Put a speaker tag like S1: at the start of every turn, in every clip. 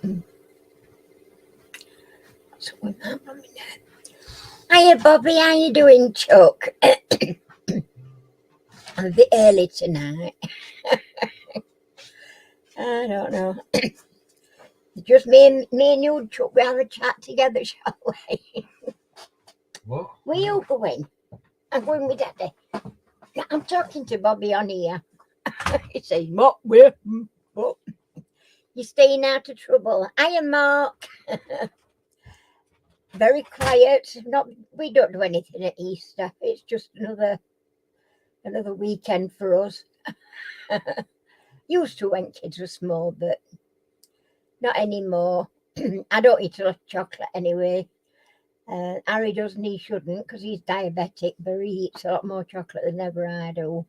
S1: Hiya, Bobby. How you doing, Chuck? I'm a bit early tonight. I don't know. Just me and you, Chuck. We have a chat together, shall we?
S2: What?
S1: Where you going? I'm going with Daddy. I'm talking to Bobby on here. He says, "What? Where? What? You're staying out of trouble." Hiya, Mark. Very quiet. We don't do anything at Easter. It's just another weekend for us. Used to when kids were small, but not anymore. I don't eat a lot of chocolate anyway. Harry doesn't, he shouldn't, because he's diabetic, but he eats a lot more chocolate than ever I do.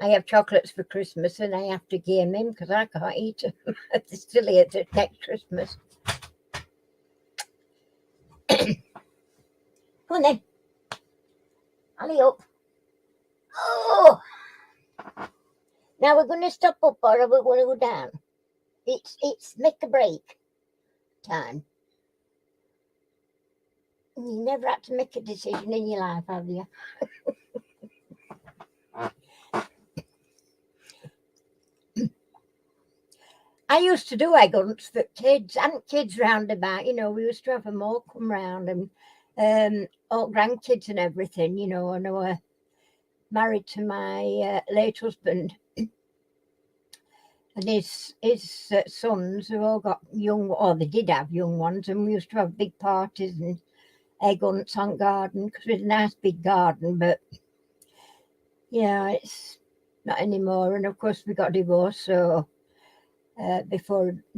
S1: I have chocolates for Christmas and I have to give him because I can't eat them. They're still here to next Christmas. Come on then. Alley up. Oh! Now we're going to stop up or we're going to go down. It's make a break time. You never had to make a decision in your life, have you? I used to do egg hunts for kids and kids round about. We used to have them all come round and all grandkids and everything. And I was married to my late husband. And his sons have all got young, or they did have young ones, and we used to have big parties and egg hunts on garden because we had a nice big garden. But yeah, it's not anymore. And of course, we got divorced, so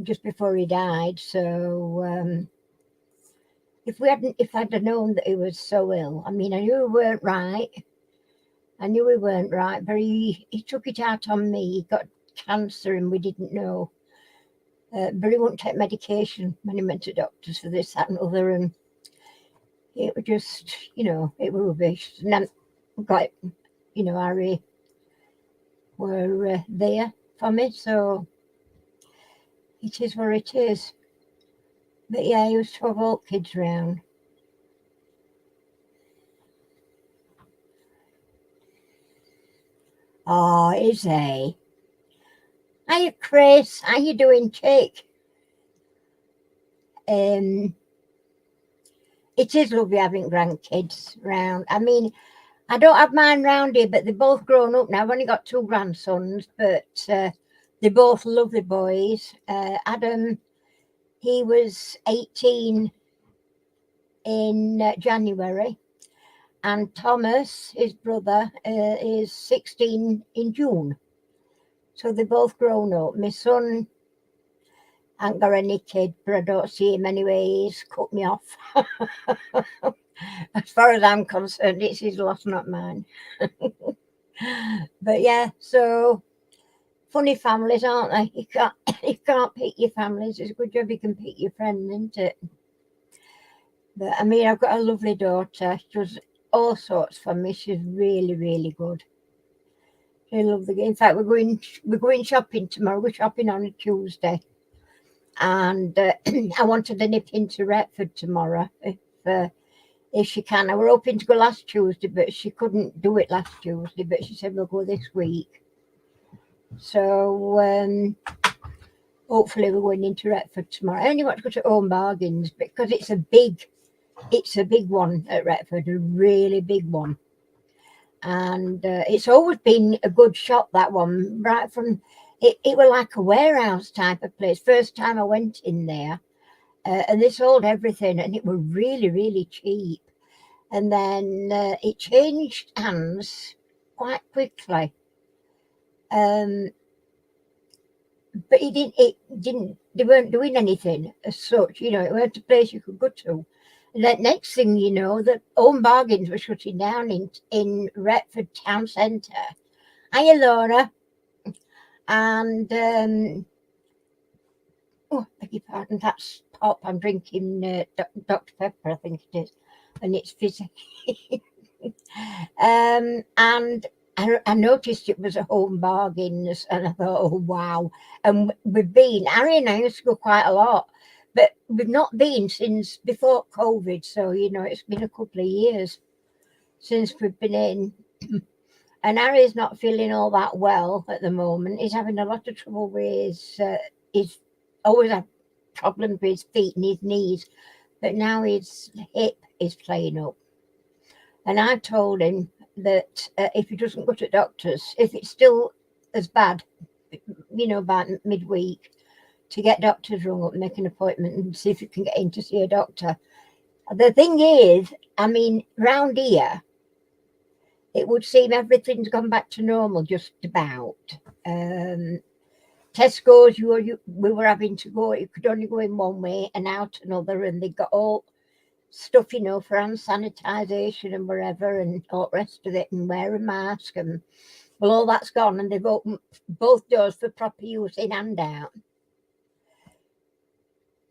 S1: just before he died. So if I'd have known that he was so ill, I mean, I knew we weren't right. But he took it out on me. He got cancer and we didn't know. But he wouldn't take medication when he went to doctors for this, that and other, and it was just, it was rubbish. And then got, Harry were there for me, so it is what it is. But yeah, he used to have all kids round. Oh, is he? Hiya, Chris. How you doing, chick? It is lovely having grandkids round. I mean, I don't have mine round here, but they're both grown up now. I've only got 2 grandsons, but they're both lovely boys. Adam, he was 18 in January, and Thomas, his brother, is 16 in June. So they're both grown up. My son ain't got any kid, but I don't see him anyway. He's cut me off. As far as I'm concerned, it's his loss, not mine. But yeah, so funny families, aren't they? You can't pick your families. It's a good job you can pick your friends, isn't it? But I mean, I've got a lovely daughter. She does all sorts for me. She's really, really good. I love the game. In fact, we're going shopping tomorrow. We're shopping on a Tuesday, and I wanted to nip into Retford tomorrow if she can. I were hoping to go last Tuesday, but she couldn't do it last Tuesday. But she said we'll go this week. So hopefully we're going into Retford tomorrow. I only want to go to Home Bargains because it's a big one at Retford, a really big one. And it's always been a good shop, that one, right from it was like a warehouse type of place. First time I went in there, and they sold everything, and it was really, really cheap. And then it changed hands quite quickly. But they weren't doing anything as such, it weren't a place you could go to. And the next thing you know, the Home Bargains were shutting down in Retford town centre. Hiya, Laura. And, beg your pardon, that's pop. I'm drinking Dr. Pepper, I think it is. And it's fizzy. And I noticed it was a Home Bargains, and I thought, oh wow. And Harry and I used to go quite a lot, but we've not been since before COVID. So, it's been a couple of years since we've been in. And Harry's not feeling all that well at the moment. He's having a lot of trouble with he's always had problems with his feet and his knees, but now his hip is playing up. And I told him that if he doesn't go to doctors, if it's still as bad, by midweek, to get doctors rung up and make an appointment and see if you can get in to see a doctor. The thing is, round here, it would seem everything's gone back to normal just about. Tesco's, we were having to go, you could only go in one way and out another, and they got all stuff, for hand sanitisation and wherever, and all the rest of it, and wear a mask, and well, all that's gone, and they've opened both doors for proper use in and out.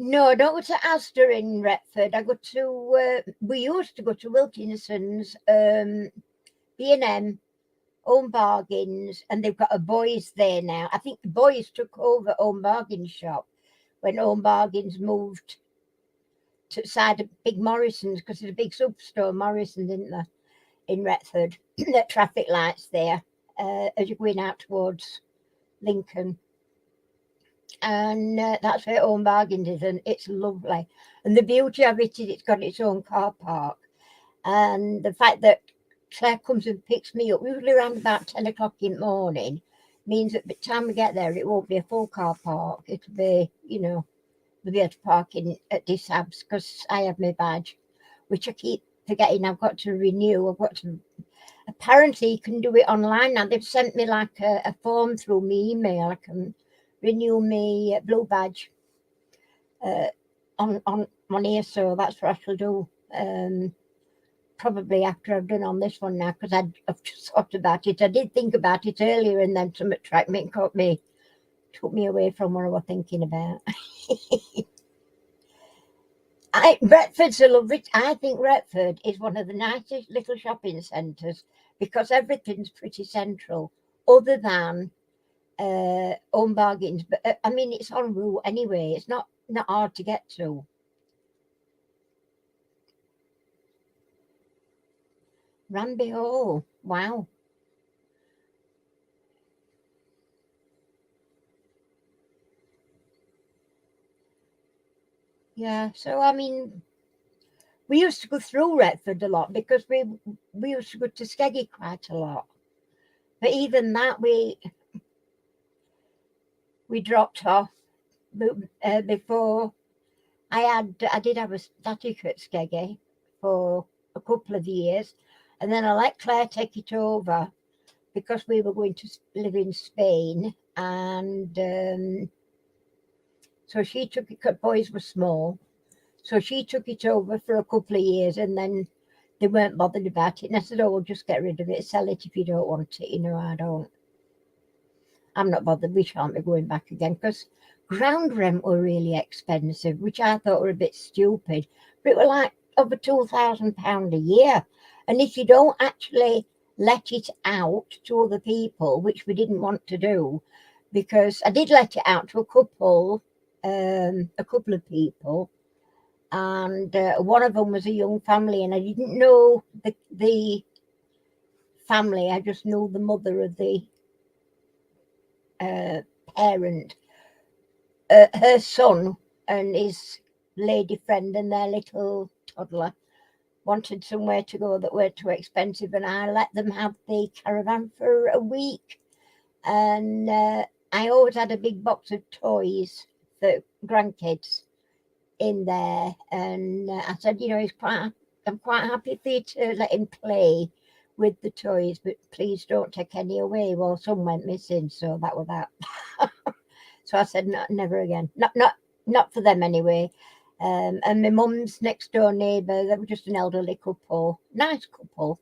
S1: No, I don't go to Asda in Retford. I go to, we used to go to Wilkinson's, B&M, Home Bargains, and they've got a Boys there now. I think the Boys took over Home Bargains shop when Home Bargains moved to the side of Big Morrison's, because there's a big superstore, Morrison's, isn't there, in Retford, the traffic lights there, as you're going out towards Lincoln. And that's where Home Bargains is, and it's lovely. And the beauty of it is it's got its own car park. And the fact that Claire comes and picks me up, usually around about 10 o'clock in the morning, means that by the time we get there, it won't be a full car park. It'll be, we'll be able to park in at Disabs, because I have my badge, which I keep forgetting I've got to renew. Apparently you can do it online now. They've sent me like a form through my email. I can renew my blue badge on here, so that's what I shall do. Probably after I've done on this one now, because I've just thought about it. I did think about it earlier, and then something tracked me and took me away from what I was thinking about. Retford's a lovely. I think Retford is one of the nicest little shopping centres, because everything's pretty central, other than Home Bargains. But it's en route anyway. It's not hard to get to. Ranby Hall. Wow. Yeah. So we used to go through Retford a lot, because we used to go to Skeggy quite a lot. But even that we dropped off before. I did have a static at Skeggy for a couple of years, and then I let Claire take it over, because we were going to live in Spain, and so she took it, because boys were small, so she took it over for a couple of years, and then they weren't bothered about it, and I said, oh, we'll just get rid of it, sell it if you don't want it. I'm not bothered, we shan't be going back again, because ground rent were really expensive, which I thought were a bit stupid, but it were like over £2,000 a year. And if you don't actually let it out to other people, which we didn't want to do, because I did let it out to a couple of people, and one of them was a young family, and I didn't know the family, I just knew the mother of the parent. Her son and his lady friend and their little toddler wanted somewhere to go that weren't too expensive, and I let them have the caravan for a week. And I always had a big box of toys for grandkids in there, and I said, I'm quite happy for you to let him play with the toys, but please don't take any away. Well, some went missing, so that was that. So I said, no, never again. Not for them anyway. And my mum's next door neighbour, they were just an elderly couple, nice couple.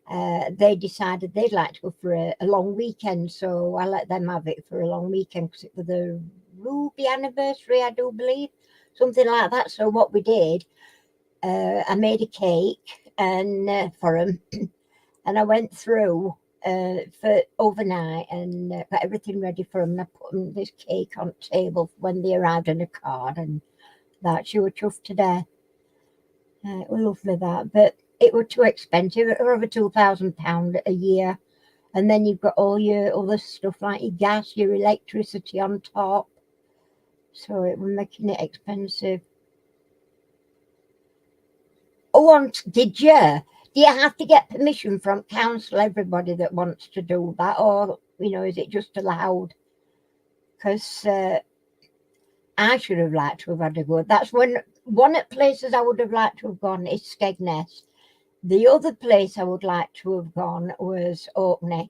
S1: They decided they'd like to go for a long weekend, so I let them have it for a long weekend, because it was the Ruby anniversary, I do believe, something like that. So what we did, I made a cake and for them, and I went through for overnight, and got everything ready for them. I put them this cake on the table when they arrived in a card, and that she was chuffed to death. It was lovely that, but it was too expensive. It was over £2,000 a year, and then you've got all your other stuff like your gas, your electricity on top. So it was making it expensive. Oh, did you? Do you have to get permission from council, everybody that wants to do that, or is it just allowed? Because I should have liked to have had a go. That's one of the places I would have liked to have gone is Skegness. The other place I would like to have gone was Orkney,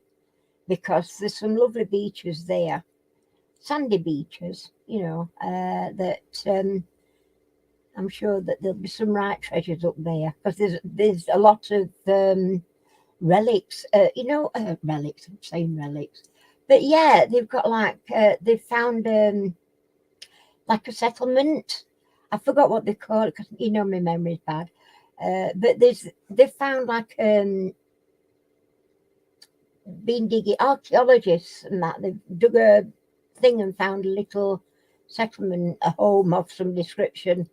S1: because there's some lovely beaches there, sandy beaches, that I'm sure that there'll be some right treasures up there, because there's a lot of relics, relics, I'm saying relics. But yeah, they've got they've found like a settlement. I forgot what they call it, because my memory's bad. But they've found been digging, archaeologists and that, they've dug a thing and found a little settlement, a home of some description.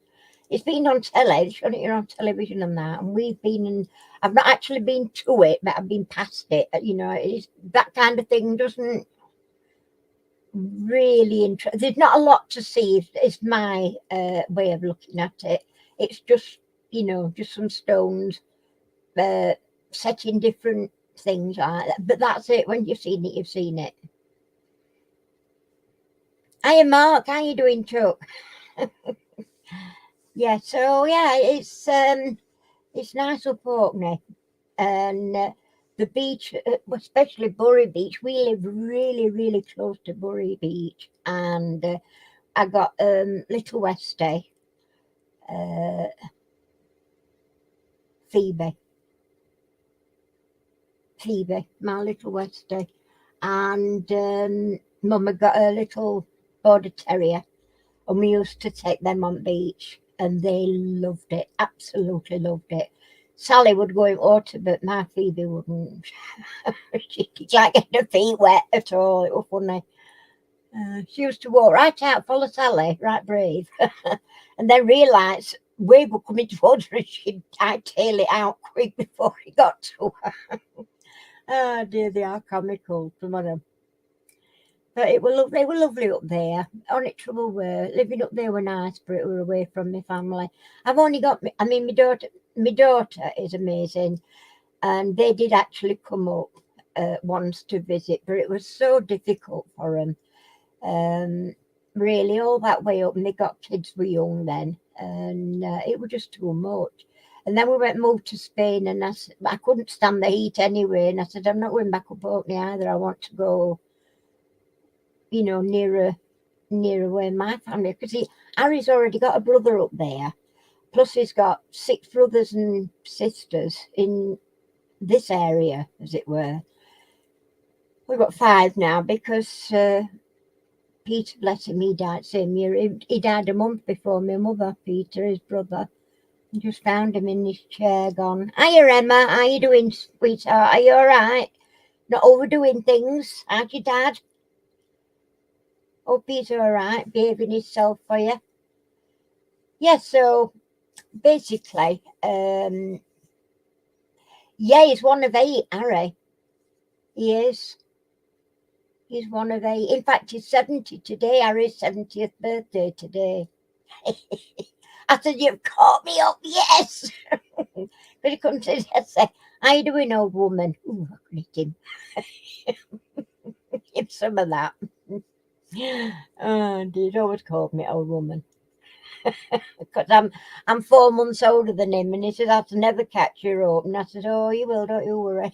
S1: It's been on telly, they showed it on television and that, and we've been in. I've not actually been to it, but I've been past it. It's that kind of thing doesn't really interest. There's not a lot to see. It's my way of looking at it. It's just just some stones set in different things like that. But that's it. When you've seen it, you've seen it. Hiya, Mark. How you doing, Chuck? Yeah. So yeah, it's nice up Orkney, and the beach, especially Bury Beach. We live really, really close to Bury Beach, and I got little Westie, Phoebe, my little Westie, and Mama got a little border terrier, and we used to take them on beach, and they loved it, absolutely loved it. Sally would go in water, but my Phoebe wouldn't. She can't get her feet wet at all. It was funny. She used to walk right out, follow Sally, right brave, and then realise we were coming towards her, and she'd tail it out quick before he got to her. Oh dear, they are comical, some of them. But they were lovely up there. Only trouble were living up there were nice, but it were away from my family. I've only got, my daughter is amazing, and they did actually come up once to visit, but it was so difficult for them. Really, all that way up, and they got kids were young then, and it was just too much. And then we moved to Spain, and I couldn't stand the heat anyway, and I said, I'm not going back up Orkney either. I want to go, nearer where my family, because Harry's already got a brother up there, plus he's got 6 brothers and sisters in this area, as it were. We've got 5 now, because Peter, bless him, he died same year. He died a month before my mother, Peter, his brother. I just found him in his chair gone. Hiya, Emma, how you doing, sweetheart? Are you all right? Not overdoing things, aren't you, Dad? Oh, Peter, all right, behaving himself for you. Yeah, so basically, yeah, he's one of 8, Harry. He is. He's one of 8. In fact, he's 70 today. Harry's 70th birthday today. I said, you've caught me up, yes. But he comes in and says, how you doing, old woman? Ooh, I can hit him. Give some of that. Oh, he's always called me old woman. Because I'm 4 months older than him, and he says, I'll never catch you up. And I said, oh, you will, don't you worry.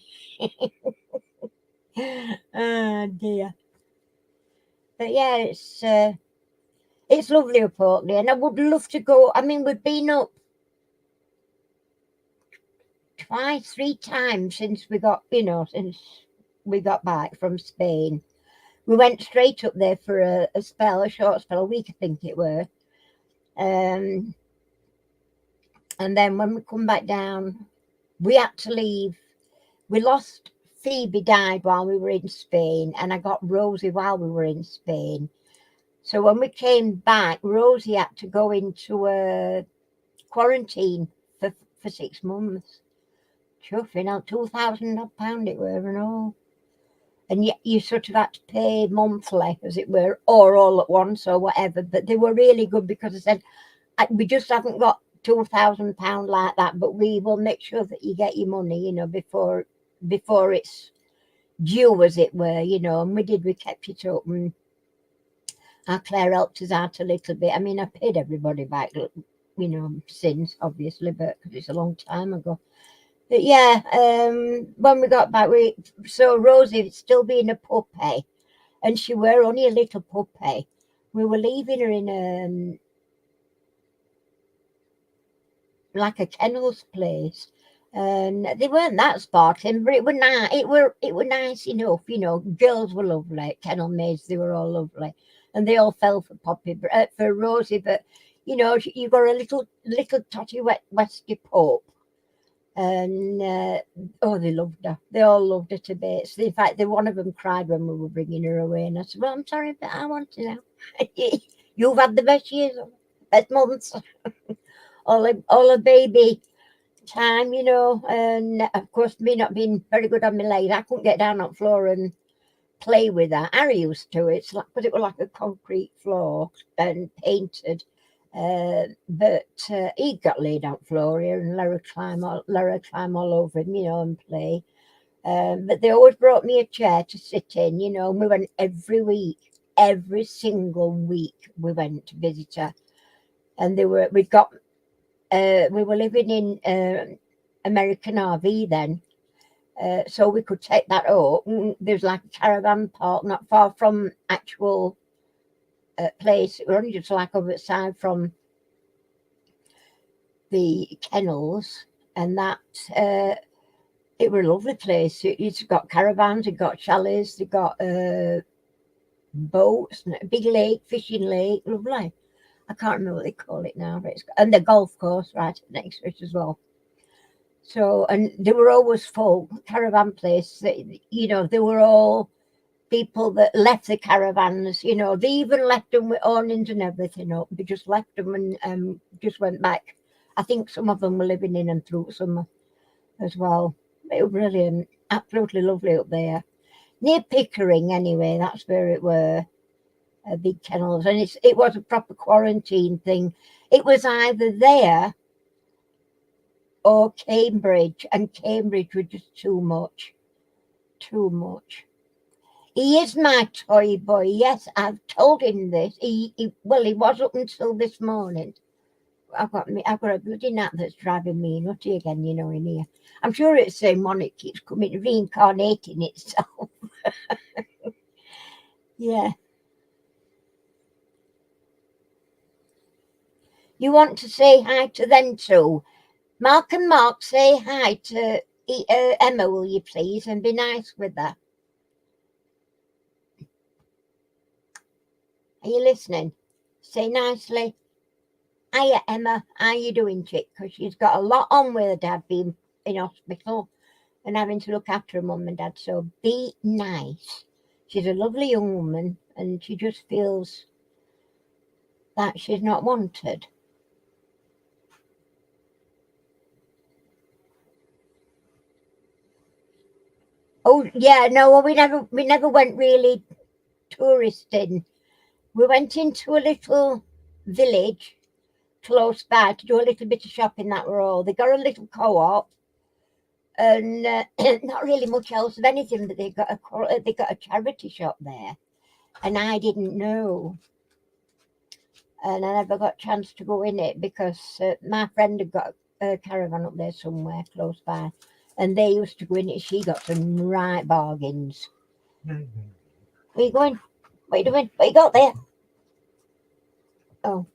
S1: Oh, dear. But yeah, it's lovely up Orkney, and I would love to go. I mean, we've been up twice, 3 times since we got back from Spain. We went straight up there for a short spell, a week, I think it were. And then when we come back down, we had to leave. We lost Phoebe died while we were in Spain, and I got Rosie while we were in Spain. So when we came back, Rosie had to go into a quarantine for 6 months. Chuffing out £2,000 it were and all. And yet you sort of had to pay monthly, as it were, or all at once or whatever. But they were really good because I said, we just haven't got £2,000 like that, but we will make sure that you get your money, before it's due, as it were, and we did. We kept it up, and our Claire helped us out a little bit. I mean, I paid everybody back, since, obviously, but because it's a long time ago. But yeah, when we got back, so Rosie still being a puppy, and she were only a little puppy. We were leaving her in like a kennels place, and they weren't that sparkling, but it were nice. It were nice enough, Girls were lovely, kennel maids, they were all lovely, and they all fell for for Rosie. But you got a little totty westy pup. And they loved her. They all loved her to bits. In fact, one of them cried when we were bringing her away, and I said, "Well, I'm sorry, but I want to know. You've had the best years, best months, all a baby time, And of course, me not being very good on my legs, I couldn't get down on the floor and play with her. Harry used to. It's like, but it was like a concrete floor and painted. But he got laid on the floor here and let her climb all over him, and play. But they always brought me a chair to sit in, and we went every single week we went to visit her. And we were living in American RV then, so we could take that up. There's like a caravan park not far from actual place. We're only just like over the side from the kennels, and that it were a lovely place. It's got caravans, it got chalets, it got boats, and a big lake, fishing lake, lovely. I can't remember what they call it now, but and the golf course right next to it as well. So, and they were always full caravan place. They were all people that left the caravans, they even left them with awnings and everything up. They just left them and just went back. I think some of them were living in and through summer as well. It was brilliant, absolutely lovely up there. Near Pickering, anyway, that's where it were, big kennels. And it was a proper quarantine thing. It was either there or Cambridge, and Cambridge was just too much. He is my toy boy. Yes, I've told him this. He was up until this morning. I've got a bloody gnat that's driving me nutty again, in here. I'm sure it's the same one. It keeps coming, reincarnating itself. Yeah. You want to say hi to them too? Mark and Mark, say hi to Emma, will you please, and be nice with her. Are you listening? Say nicely. Hiya, Emma. How you doing, chick? Because she's got a lot on with her dad being in hospital and having to look after her mum and dad. So be nice. She's a lovely young woman, and she just feels that she's not wanted. Oh yeah, no, well, we never went really touristing. We went into a little village close by to do a little bit of shopping. That were all. They got a little co-op, and not really much else of anything. But they got a charity shop there, and I didn't know, and I never got a chance to go in it because my friend had got a caravan up there somewhere close by, and they used to go in it. She got some right bargains. Where are you going? What are you doing? What you got there? Oh.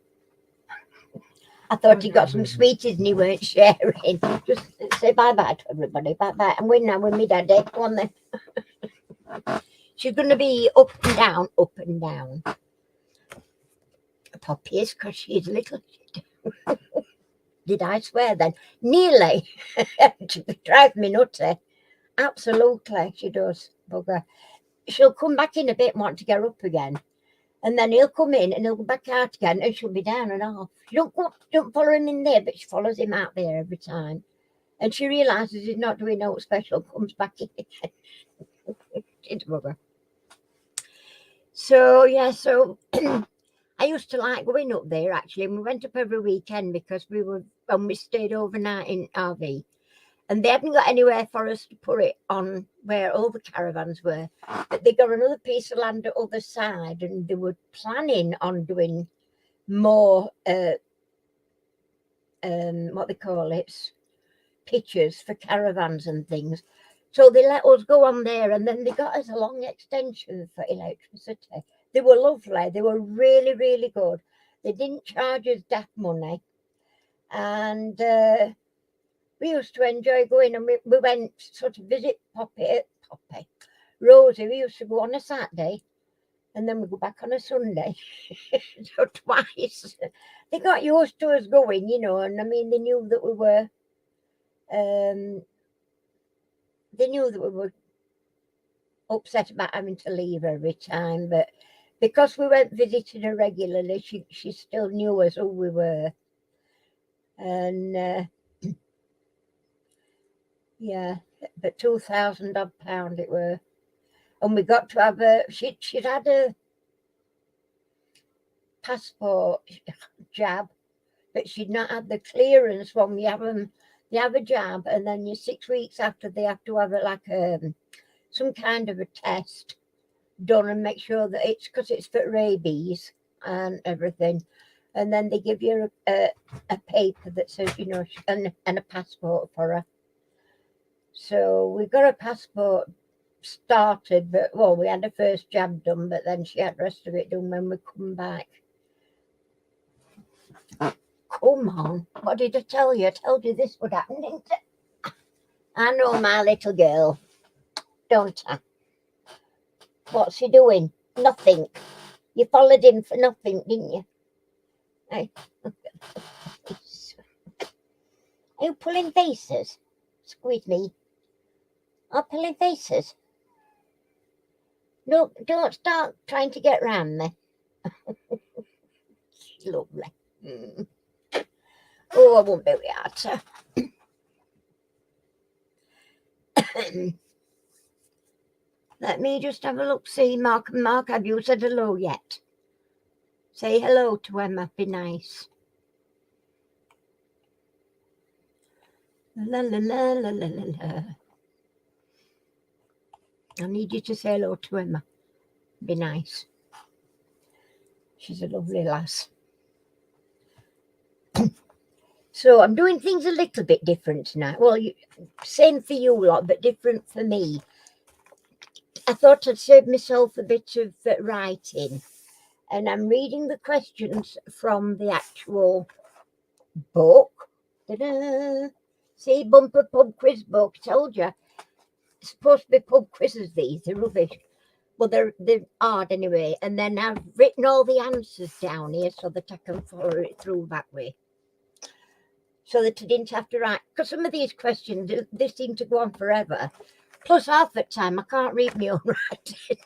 S1: I thought he got some sweeties and he weren't sharing. Just say bye-bye to everybody. Bye-bye. I'm with my daddy. Go on then. She's going to be up and down, up and down. Poppy is, because she's a little shit. Did I swear then? Nearly. To drive me nutty. Absolutely, she does, bugger. She'll come back in a bit and want to get up again. And then he'll come in and he'll go back out again and she'll be down and off. She don't follow him in there, but she follows him out there every time. And she realises he's not doing no special, comes back in again. It's bugger. So, yeah, so I used to like going up there, actually. And we went up every weekend because we stayed overnight in RV. And they hadn't got anywhere for us to put it on where all the caravans were. But they got another piece of land at the other side, and they were planning on doing more, what they call it, pitches for caravans and things. So they let us go on there, and then they got us a long extension for electricity. They were lovely. They were really, really good. They didn't charge us daft money. And we used to enjoy going, and we went sort of visit Rosie. We used to go on a Saturday, and then we go back on a Sunday. So twice. They got used to us going, you know, and I mean, they knew that we were upset about having to leave every time, but because we went visiting her regularly, she still knew us who we were. And yeah, but £2,000 it were. And we got to have she'd had a passport jab, but she'd not had the clearance when you have a jab, and then you 6 weeks after they have to have it like some kind of a test done and make sure that it's because it's for rabies and everything. And then they give you a paper that says, you know, and a passport for her. So we got a passport started, but well, we had the first jab done, but then she had the rest of it done when we come back. Come on, what did I tell you? I told you this would happen, didn't I? I know my little girl, don't I? What's she doing? Nothing. You followed him for nothing, didn't you? Hey. Are you pulling faces? Squeeze me. I'm pulling faces. No, don't start trying to get round me. Lovely. Oh, I won't be hard, sir. Let me just have a look. See, Mark, have you said hello yet? Say hello to Emma. Be nice. La la la la la la la. I need you to say hello to Emma. Be nice. She's a lovely lass. So I'm doing things a little bit different tonight. Well, same for you lot, but different for me. I thought I'd save myself a bit of writing. And I'm reading the questions from the actual book. Ta-da! See, bumper pub quiz book. Told you. It's supposed to be pub quizzes, these. They're rubbish. Well, they're hard anyway. And then I've written all the answers down here so that I can follow it through that way. So that I didn't have to write. Because some of these questions, they seem to go on forever. Plus, half the time, I can't read my own writing.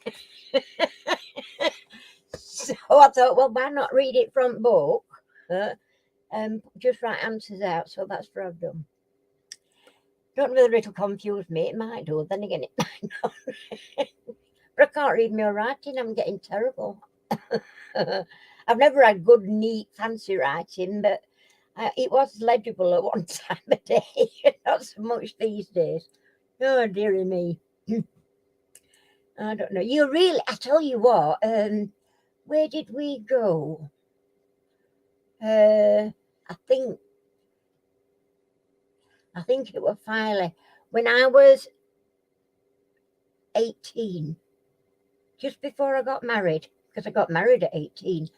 S1: So I thought, well, why not read it from book? Just write answers out. So that's what I've done. Don't know whether it'll confuse me. It might do. Then again, it might not. But I can't read my own writing. I'm getting terrible. I've never had good, neat, fancy writing, but it was legible at one time a day. Not so much these days. Oh, dearie me. I don't know. I tell you what, where did we go? I think it was Filey. When I was 18, just before I got married, because I got married at 18,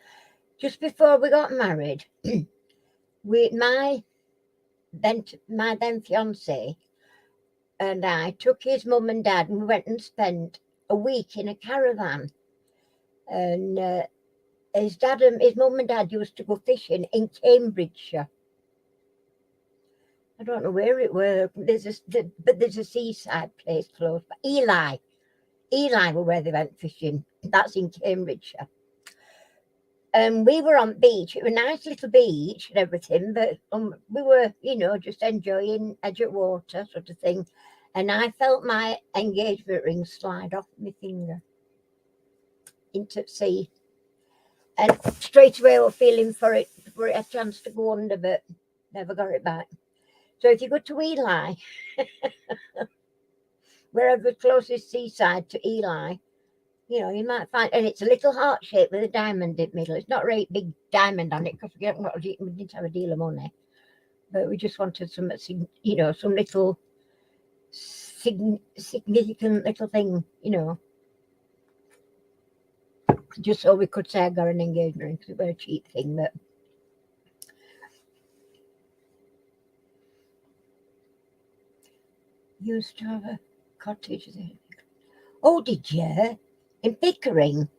S1: just before we got married, my then fiance and I took his mum and dad and we went and spent a week in a caravan. And his mum and dad used to go fishing in Cambridgeshire. I don't know where it were. But there's a seaside place close. But Eli were where they went fishing. That's in Cambridgeshire. And we were on beach. It was a nice little beach and everything, but we were, just enjoying edge of water sort of thing. And I felt my engagement ring slide off my finger into the sea. And straight away we're feeling for it before it had a chance to go under, but never got it back. So if you go to Eli, wherever the closest seaside to Eli, you might find, and it's a little heart shape with a diamond in the middle. It's not a very big diamond on it because we didn't have a deal of money, but we just wanted some little significant little thing, just so we could say I got an engagement ring because it was a cheap thing, but. Used to have a cottage there. Oh, did you? In Pickering?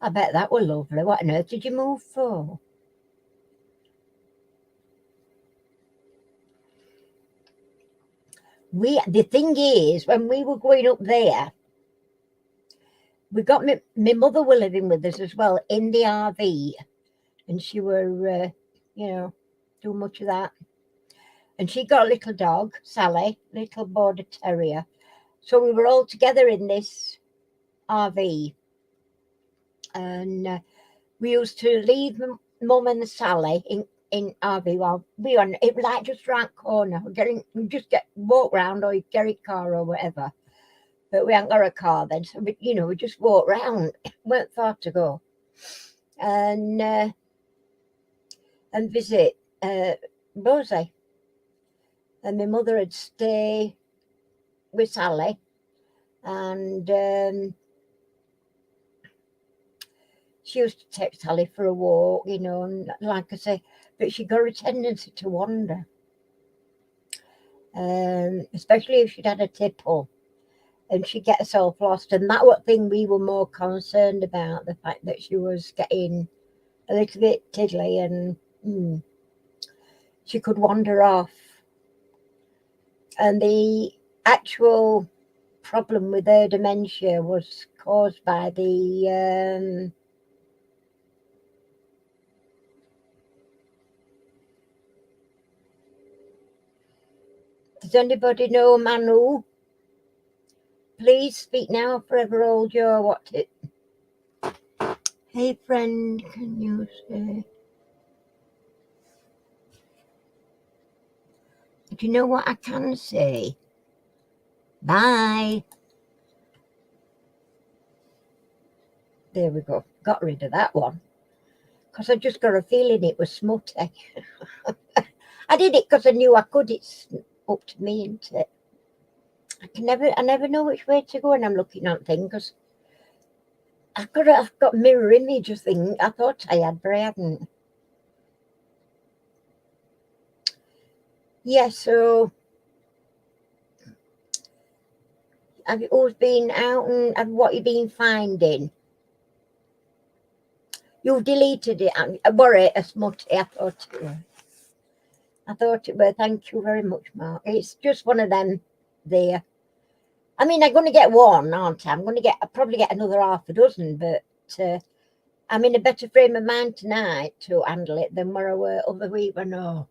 S1: I bet that was lovely. What on earth did you move for? The thing is, when we were going up there, we got my mother were living with us as well in the RV, and she were, doing much of that. And she got a little dog, Sally, little border terrier. So we were all together in this RV, and we used to leave Mum and Sally in RV while we on it was like just round corner. We just walk round or get a car or whatever. But we hadn't got a car then, so we just walked round. Weren't far to go, and visit Rosie. And my mother would stay with Sally, and she used to take Sally for a walk, and like I say, but she got a tendency to wander, especially if she'd had a tipple, and she'd get herself lost. And that was the thing we were more concerned about, the fact that she was getting a little bit tiddly and she could wander off. And the actual problem with her dementia was caused by the does anybody know Manu? Please speak now, forever hold your what it. Hey friend, can you say? Do you know what I can say? Bye. There we go. Got rid of that one. Because I just got a feeling it was smutty. I did it because I knew I could. It's up to me, isn't it? I never know which way to go when I'm looking at things, because I've got mirror image of things. I thought I had, but I hadn't. Yeah, so have you always been out and what you've been finding? You've deleted it. I worry a smutty. I thought it was. Thank you very much, Mark. It's just one of them there. I mean, I'm going to get one, aren't I? I'll probably get another half a dozen, but I'm in a better frame of mind tonight to handle it than where I were other week. But no,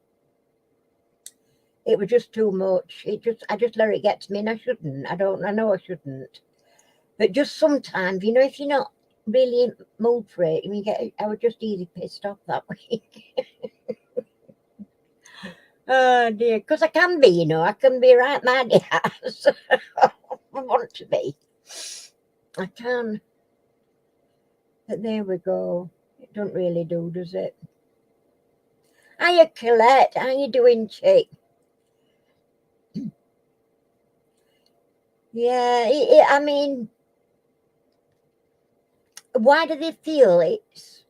S1: it was just too much. I just let it get to me, and I shouldn't. I know I shouldn't. But just sometimes, if you're not really in mood for it, I was just easy pissed off that week. Oh dear, because I can be, I can be right mad ass. I want to be. I can. But there we go. It don't really do, does it? Hiya, Colette. How you doing, chick? Yeah, I mean, why do they feel it's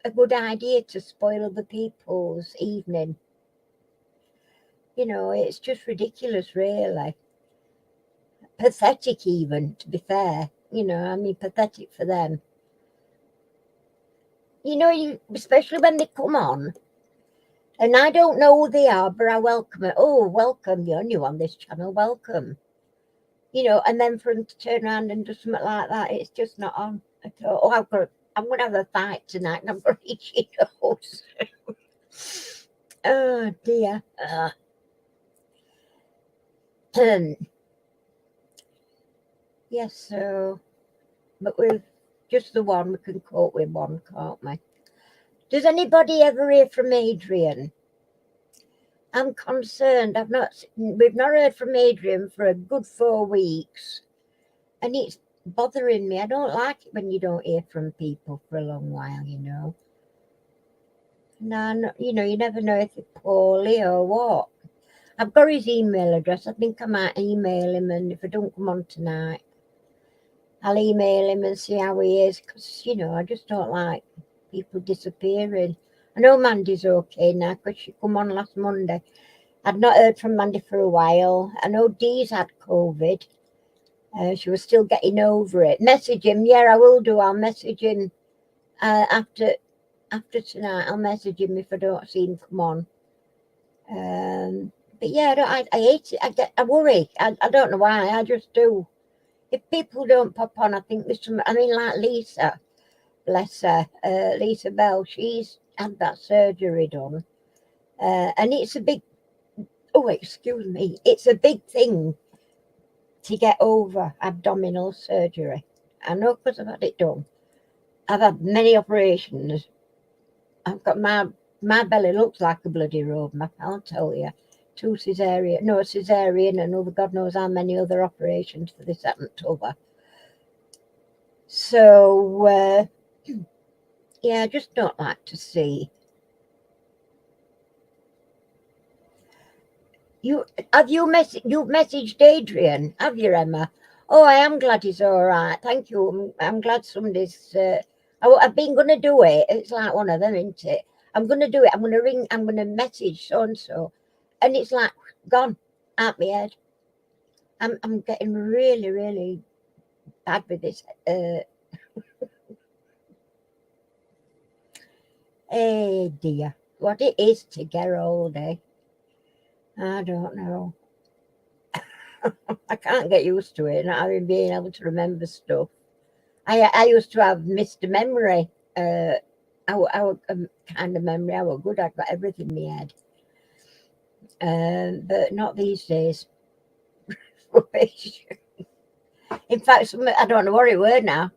S1: a good idea to spoil other people's evening? It's just ridiculous, really. Pathetic, even, to be fair. Pathetic for them. Especially when they come on And I don't know who they are, but I welcome it. Oh, welcome, you're new on this channel, welcome. And then for them to turn around and do something like that, it's just not on at all. Oh, I'm going to have a fight tonight, and I'm going to eat your nose. Oh, dear. Yes, so, but we've just the one, we can cope with one, can't we? Does anybody ever hear from Adrian? I'm concerned. We've not heard from Adrian for a good 4 weeks, and it's bothering me. I don't like it when you don't hear from people for a long while. No, you never know if they're poorly or what. I've got his email address. I think I might email him, and if I don't come on tonight, I'll email him and see how he is, because, I just don't like people disappearing. I know Mandy's okay now, because she come on last Monday. I'd not heard from Mandy for a while. I know Dee's had COVID. She was still getting over it. Message him. Yeah, I will do. I'll message him after tonight. I'll message him if I don't see him come on. But yeah, I hate it. I worry. I don't know why. I just do. If people don't pop on, I think there's some. I mean, like Lisa, bless her, Lisa Bell. She's had that surgery done, and it's a big. Oh, excuse me. It's a big thing to get over abdominal surgery. I know because I've had it done. I've had many operations. I've got my belly looks like a bloody road map, I'll tell you. 2 cesarean, and over God knows how many other operations for this, that, and t'other. So, yeah, I just don't like to see. You've messaged Adrian, have you, Emma? Oh, I am glad he's all right. Thank you. I'm glad somebody's. I've been going to do it. It's like one of them, isn't it? I'm going to do it. I'm going to ring. I'm going to message so and so, and it's like gone out my head. I'm getting really, really bad with this. Hey dear, what it is to get old, eh? I don't know. I can't get used to it, not having being able to remember stuff. I used to have Mr. Memory. Our kind of memory. I was good. I got everything in my head. But not these days. Rubbish. In fact, I don't know what it were now,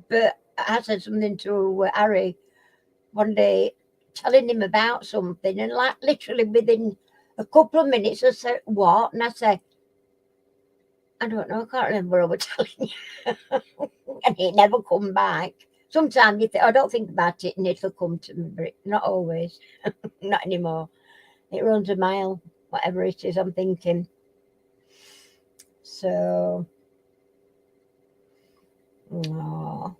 S1: but I said something to Harry one day, telling him about something, and like literally within a couple of minutes, I said, "What?" And I said, "I don't know. I can't remember what I was telling you." And it never come back. Sometimes you think, I don't think about it, and it'll come to me, but not always. Not anymore. It runs a mile, whatever it is I'm thinking. So, oh.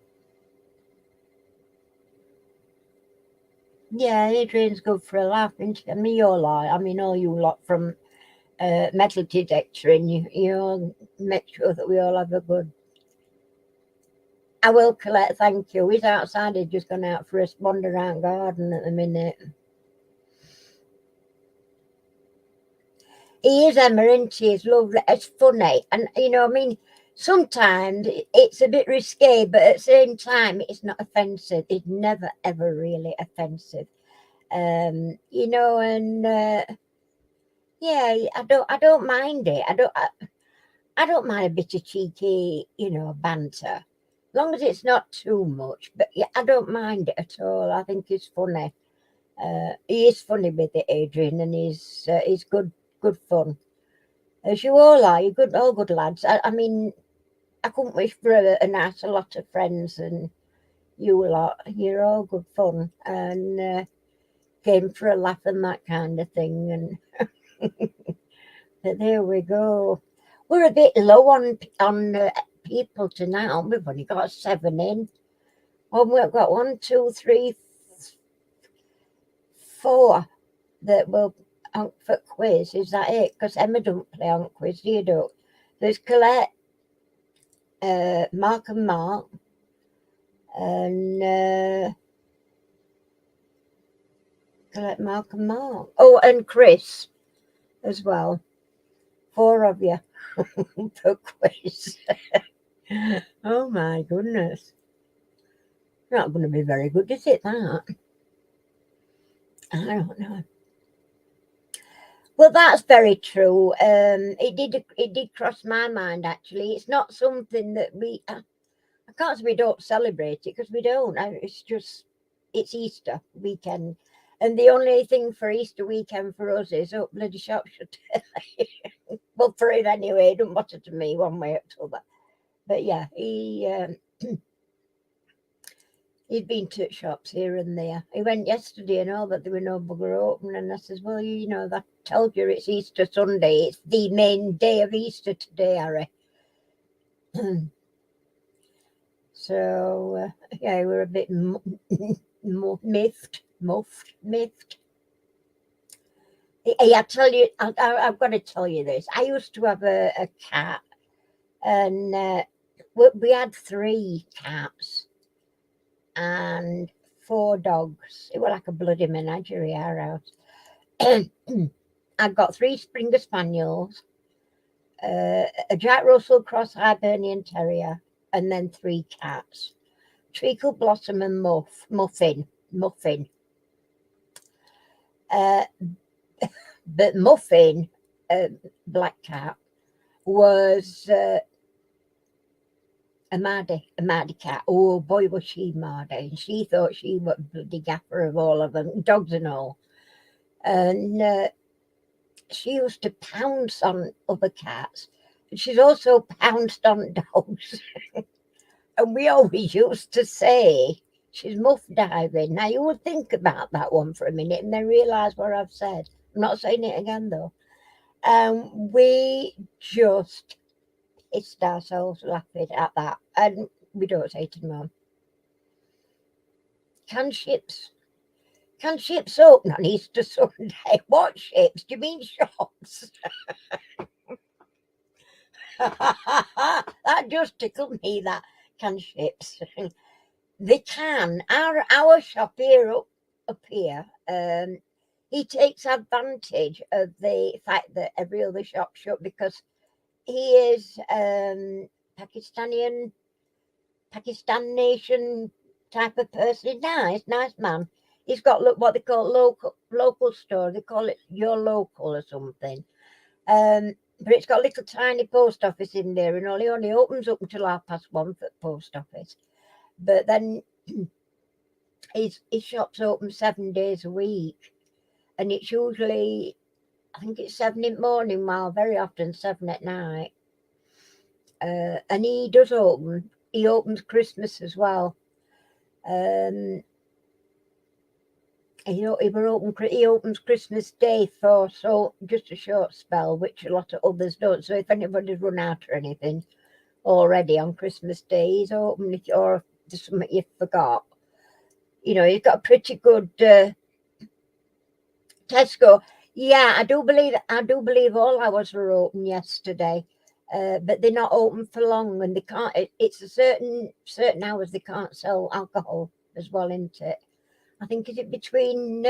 S1: Yeah, Adrian's good for a laugh, isn't she? I mean, you're like, I mean, all you lot from metal detector, and you make sure that we all have a good. I will, Colette, thank you. He's outside, he's just gone out for a wander around garden at the minute. He is, Emma, isn't he? He's lovely. It's funny. And, I mean, sometimes it's a bit risque, but at the same time, it's not offensive. It's never, ever really offensive. And yeah, I don't mind it. I don't mind a bit of cheeky, banter, as long as it's not too much. But yeah, I don't mind it at all. I think he's funny. He is funny with it, Adrian, and he's good fun. As you all are, you're all good lads. I mean, I couldn't wish for a nicer lot of friends than you lot. You're all good fun, and came for a laugh and that kind of thing. And but there we go. We're a bit low on people tonight, aren't we? We've only got 7 in. Well, we've got 1, 2, 3, 4 that will for quiz. Is that it? Because Emma don't play on quiz. You don't. There's Colette, Mark and Mark, and Collect Mark and Mark. Oh, and Chris as well. 4 of you per quiz. Oh my goodness. Not going to be very good, is it, that? I don't know. Well, that's very true. It did cross my mind, actually. It's not something that I can't say we don't celebrate it, because we don't. It's Easter weekend. And the only thing for Easter weekend for us is, oh, bloody shop shut. Well, for him anyway, it doesn't matter to me one way or the other. But yeah, he'd been to shops here and there. He went yesterday and all, but there were no bugger open. And I says, well, that tells you it's Easter Sunday. It's the main day of Easter today, Harry. So, yeah, we're a bit miffed. Hey, I tell you, I've got to tell you this. I used to have a cat, and we had 3 cats and 4 dogs. It was like a bloody menagerie, our house. I've got 3 Springer Spaniels, a Jack Russell Cross Hibernian Terrier, and then 3 cats. Treacle, Blossom, and Muffin. But Muffin, black cat, was a Mardy cat. Oh boy, was she Mardy. And she thought she was the gaffer of all of them, dogs and all. And she used to pounce on other cats. And she's also pounced on dogs. And we always used to say, she's muff diving. Now, you would think about that one for a minute and then realise what I've said. I'm not saying it again, though. We just hissed ourselves laughing at that. And we don't say it anymore. Can ships open on Easter Sunday? What ships? Do you mean shops? That just tickled me, that. Can ships. They can. Our shop here up here, he takes advantage of the fact that every other shop shut, because he is Pakistan nation type of person. He's nice man. He's got what they call local store. They call it Your Local or something. But it's got a little tiny post office in there, and only opens up until 1:30 for the post office. But then his shop's open 7 days a week, and it's usually, I think it's 7 in the morning, while very often 7 at night. And he does open. He opens Christmas as well. He opens Christmas Day for just a short spell, which a lot of others don't. So if anybody's run out or anything already on Christmas Day, he's open, or there's something you forgot. He's got a pretty good Tesco. Yeah, I do believe all hours were open yesterday, but they're not open for long, and they can't. It's a certain hours they can't sell alcohol as well, isn't it? I think, is it between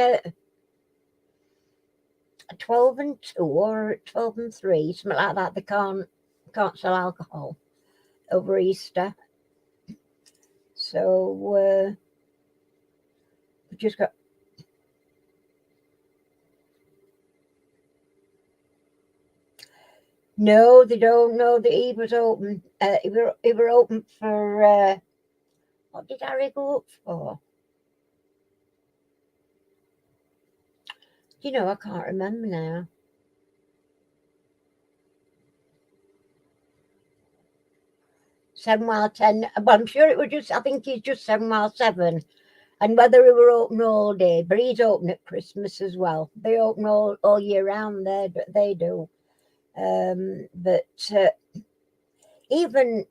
S1: 12 and 2 or 12 and 3, something like that. They can't sell alcohol over Easter. So we just got. No, they don't know that he was open. He were open for what did Harry go up for? I can't remember now. Seven mile 10. Well, I'm sure it was just. I think he's just 7 mile 7. And whether we were open all day, but he's open at Christmas as well. They open all year round. They do. But even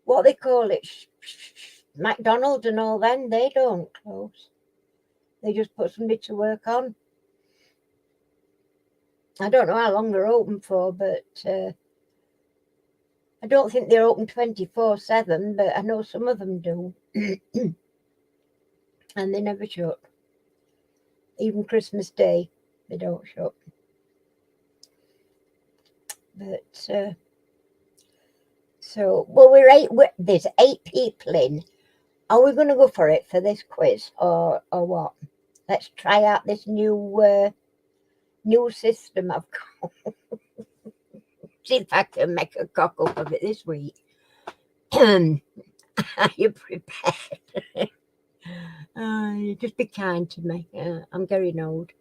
S1: what they call it, McDonald's and all them, they don't close. They just put somebody to work on. I don't know how long they're open for, but I don't think they're open 24/7, but I know some of them do. and they never shut. Even Christmas Day, they don't shut. But so, well, there's 8 people in. Are we going to go for it for this quiz, or what? Let's try out this new system I've got. See if I can make a cock up of it this week. Are you prepared? Just be kind to me. I'm getting old.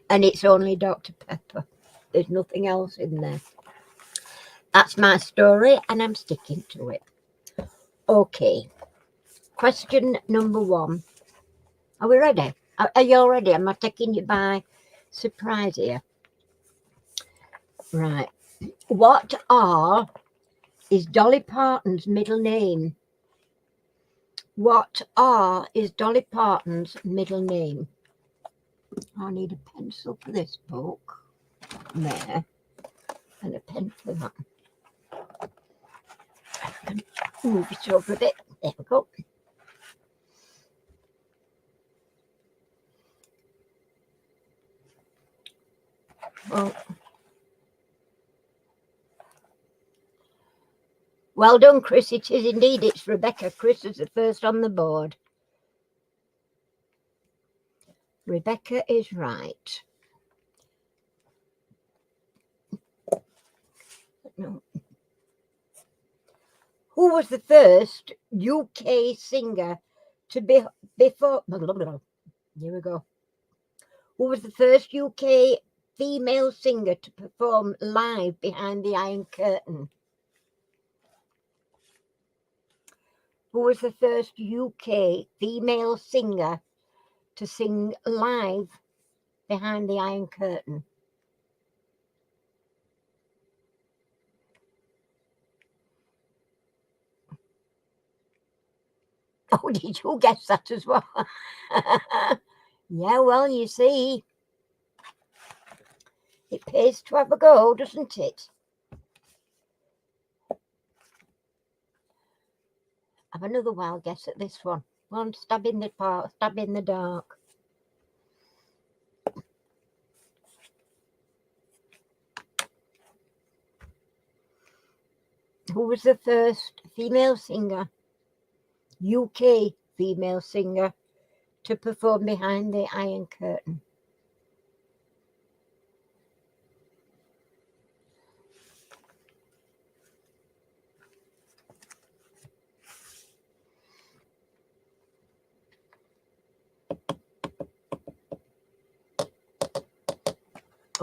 S1: And it's only Dr. Pepper. There's nothing else in there. That's my story, and I'm sticking to it. Okay. Question number 1. Are we ready? Are you all ready? Am I taking you by surprise here? Right. What is Dolly Parton's middle name? What is Dolly Parton's middle name? I need a pencil for this book. There. And a pen for that. I can move it over a bit. There we go. Well done, Chris. It is indeed. It's Rebecca. Chris is the first on the board. Rebecca is right. No. Who was the first UK singer to be before? Here we go. Who was the first UK female singer to perform live behind the Iron Curtain? Who was the first UK female singer to sing live behind the Iron Curtain? Oh, did you guess that as well? Yeah, well, you see, it pays to have a go, doesn't it? Have another wild guess at this one. One stab in the dark. Who was the first female singer, UK female singer, to perform behind the Iron Curtain?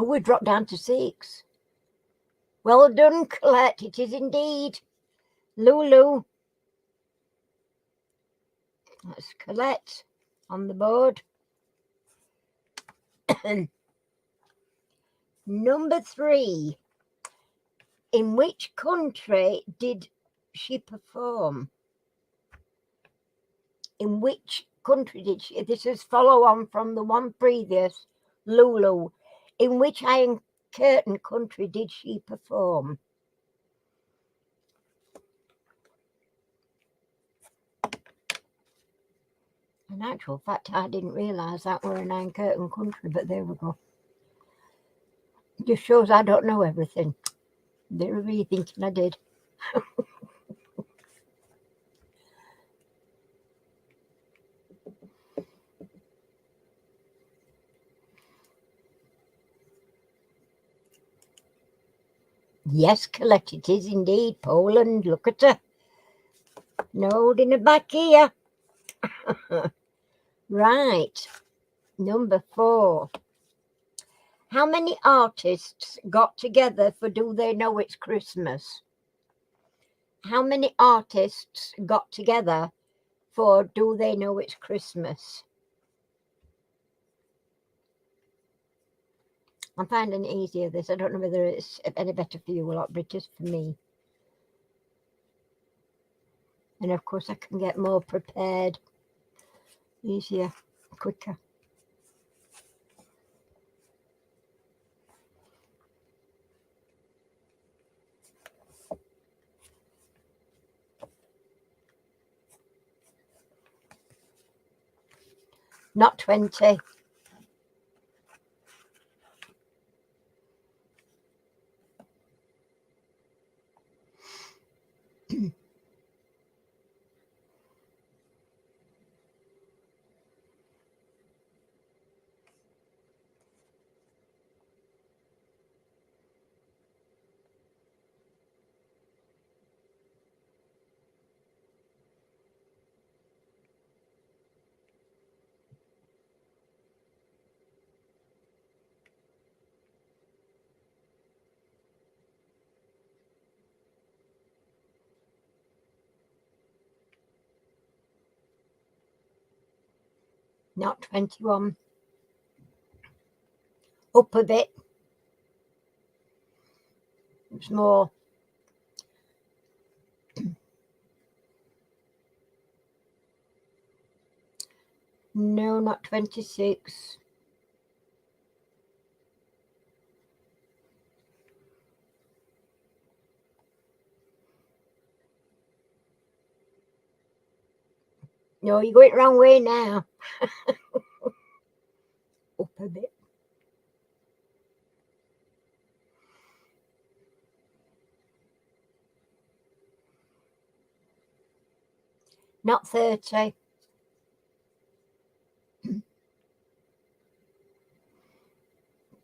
S1: Oh, we dropped down to 6. Well done, Colette. It is indeed Lulu. That's Colette on the board. Number 3. In which country did she perform? In which country did she? This is follow on from the one previous, Lulu. In which Iron Curtain country did she perform? In actual fact, I didn't realise that were an Iron Curtain country, but there we go. Just shows I don't know everything. They were really thinking I did. Yes, Colette, it is indeed Poland. Look at her. Holding her back here. Right. Number 4. How many artists got together for Do They Know It's Christmas? How many artists got together for Do They Know It's Christmas? I'm finding it easier, this. I don't know whether it's any better for you or not, but it is for me. And of course, I can get more prepared, easier, quicker. Not 20. Not 21. Up a bit. It's more. No, not 26. No, you're going the wrong way now. Up a bit. Not 30.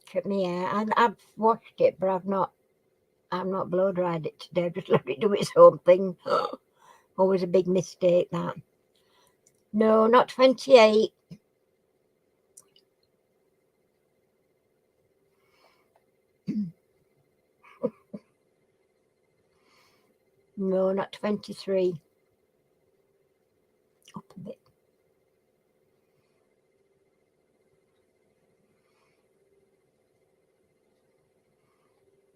S1: Check me out. I've washed it, but I've not blow dried it today. I've just let it do its own thing. Always a big mistake, that. No, not 28. No, not 23. Up a bit.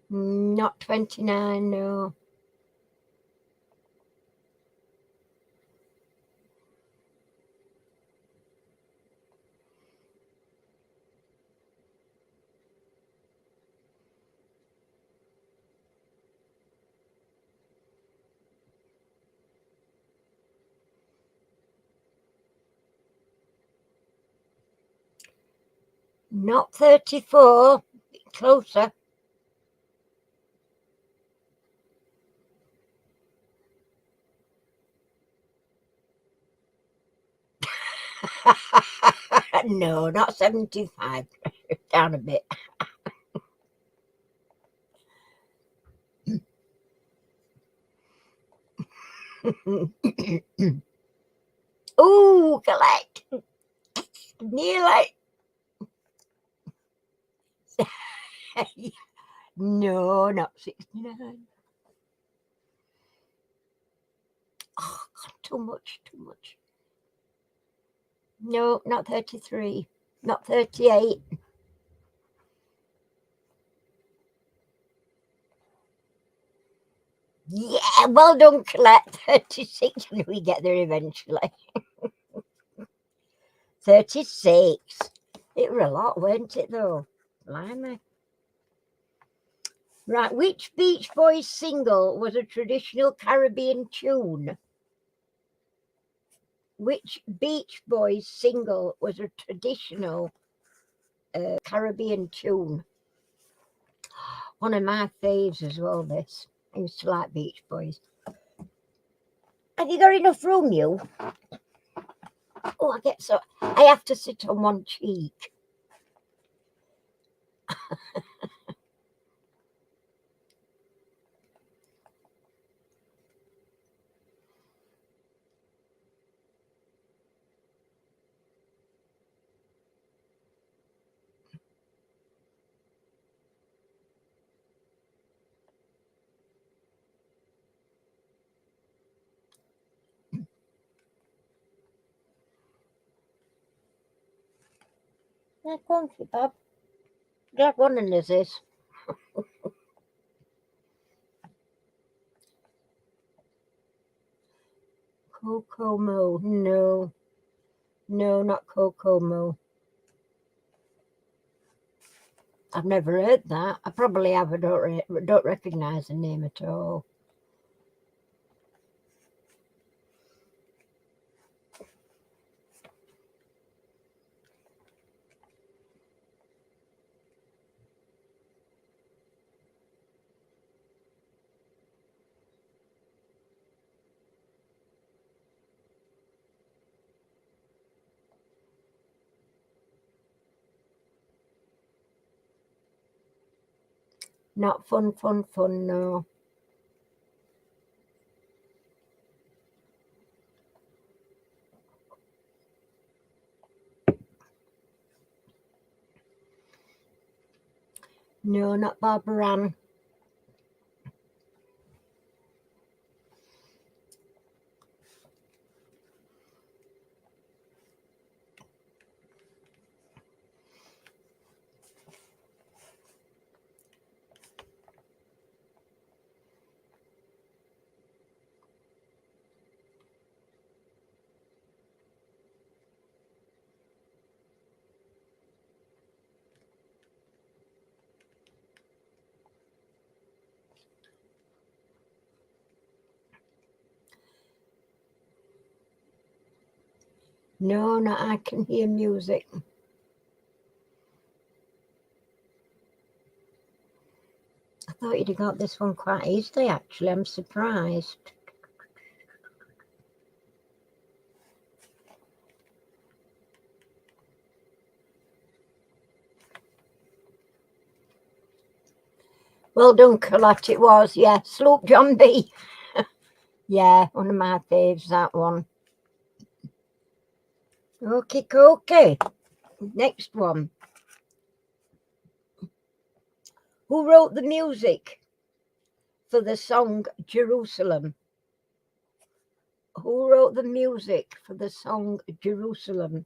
S1: Not 29, no. Not 34. Closer. No, not 75. Down a bit. Ooh, collect. Nearly. No, not 69. Oh, God, too much. No, not 33. Not 38. Yeah, well done, Colette. 36. We get there eventually. 36. It were a lot, weren't it, though? Blimey. Right, which Beach Boys single was a traditional Caribbean tune? Which Beach Boys single was a traditional Caribbean tune? One of my faves as well, this. I used to like Beach Boys. Have you got enough room, you? Oh, I have to sit on one cheek. Yeah, go on, Bob. Glad one of us is. Kokomo. No. No, not Kokomo. I've never heard that. I probably have. I don't recognise the name at all. Not fun, no. No, not Barbara Ann. No, not I Can Hear Music. I thought you'd have got this one quite easily, actually. I'm surprised. Well done, Colette, it was. Yeah, Sloop John B. Yeah, one of my faves, that one. Okay. Next one. Who wrote the music for the song Jerusalem? Who wrote the music for the song Jerusalem?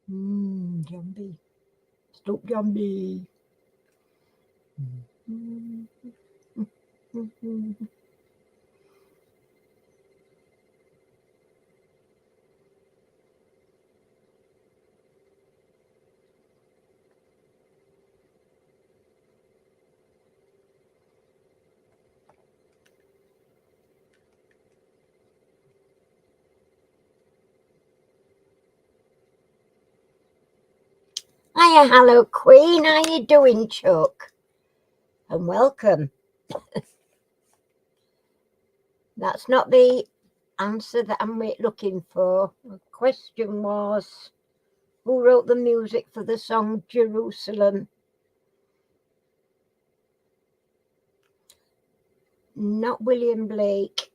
S1: John B. Sloop John B. Hiya, hello, Queen. How you doing, Chuck? And welcome. That's not the answer that I'm looking for. The question was, who wrote the music for the song Jerusalem? Not William Blake.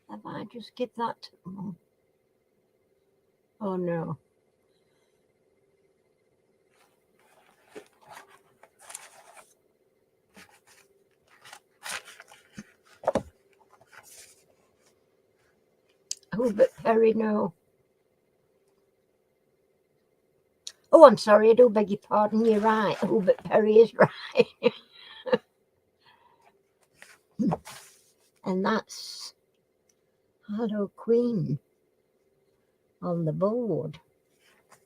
S1: Have I just give that? Oh no. Hubert Perry, no. Oh, I'm sorry, I do beg your pardon. You're right. Hubert Perry is right. And that's Hello Queen on the board.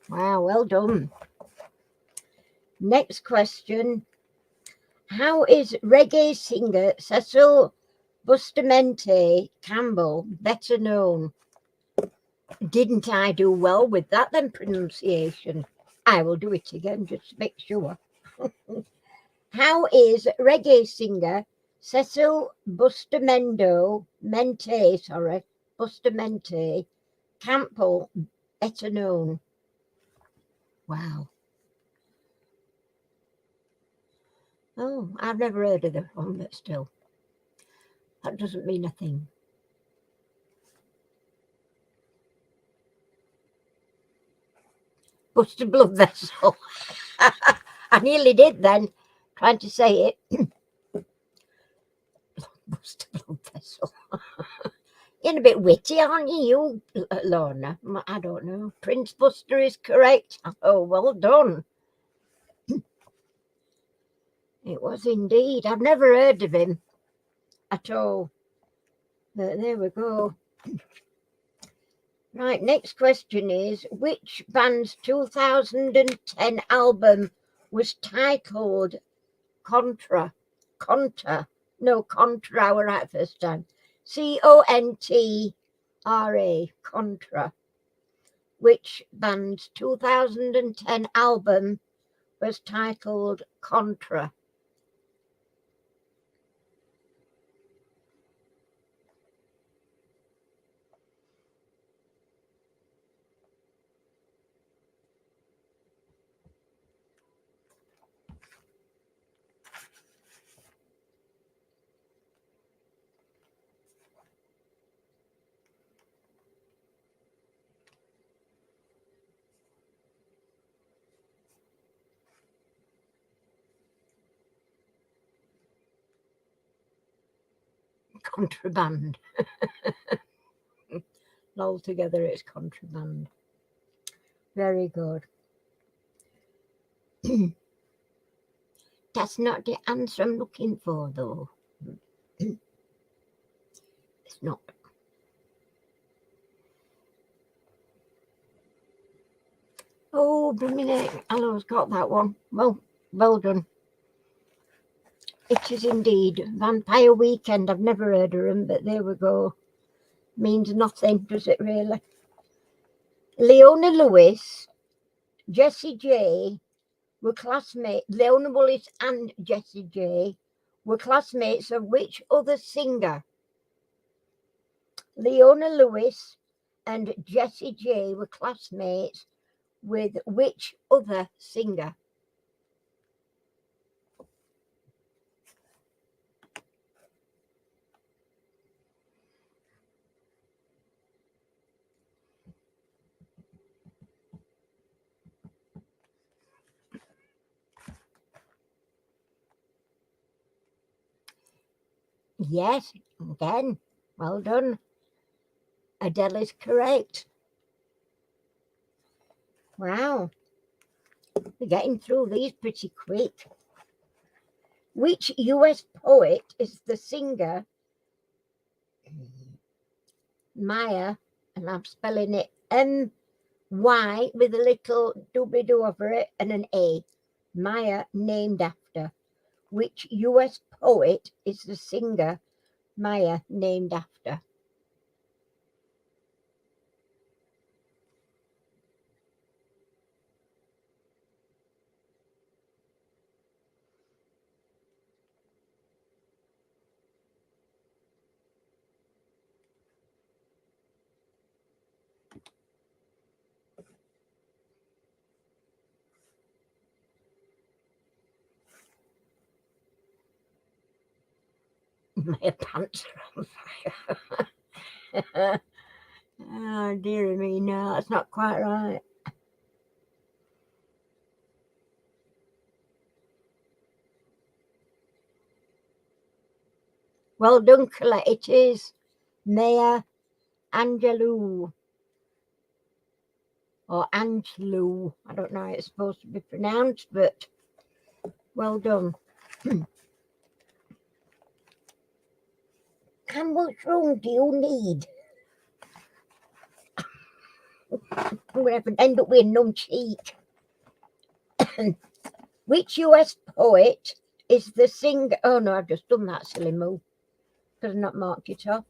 S1: Wow, well done. Next question. How is reggae singer Cecil Bustamante Campbell better known? Didn't I do well with that then pronunciation? I will do it again just to make sure. How is reggae singer Cecil Bustamante Campbell better known? Wow. Oh, I've never heard of that one, but still, that doesn't mean a thing. Busted blood vessel. I nearly did then, trying to say it. Busted blood vessel. You're a bit witty, aren't you, Lorna? I don't know. Prince Buster is correct. Oh, well done. It was indeed. I've never heard of him at all. But there we go. Right, next question is, which band's 2010 album was titled Contra, I were right first time. Contra, Contra, which band's 2010 album was titled Contra. Contraband. Altogether, it's contraband. Very good. That's not the answer I'm looking for, though. It's not. Oh, blooming heck. Hello's got that one. Well done. It is indeed. Vampire Weekend. I've never heard of them, but there we go. Means nothing, does it really? Leona Lewis, Jessie J were classmates. Leona Lewis and Jessie J were classmates of which other singer? Leona Lewis and Jessie J were classmates with which other singer? Yes, again, well done. Adele is correct. Wow, we're getting through these pretty quick. Which US poet is the singer Maya, and I'm spelling it M-Y with a little doobly-doo over it and an A, Maya named after? Which US poet is the singer Maya named after? My pants are on fire. Oh, dear me, no, that's not quite right. Well done, Colette. It is Maya Angelou. Or Angelou. I don't know how it's supposed to be pronounced, but well done. How much room do you need? I'm going to end up with a numb cheek. Which US poet is the singer? Oh no, I've just done that silly move because I've not marked it off.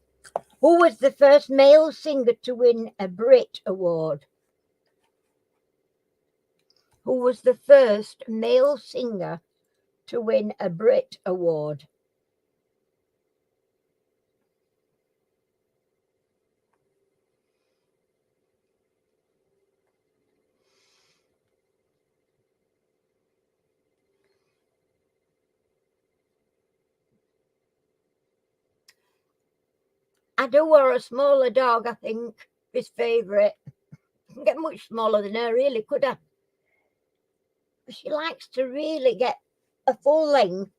S1: Who was the first male singer to win a Brit Award? Who was the first male singer to win a Brit Award? I do wear a smaller dog, I think, his favourite. Couldn't get much smaller than her, really, could I? She likes to really get a full length,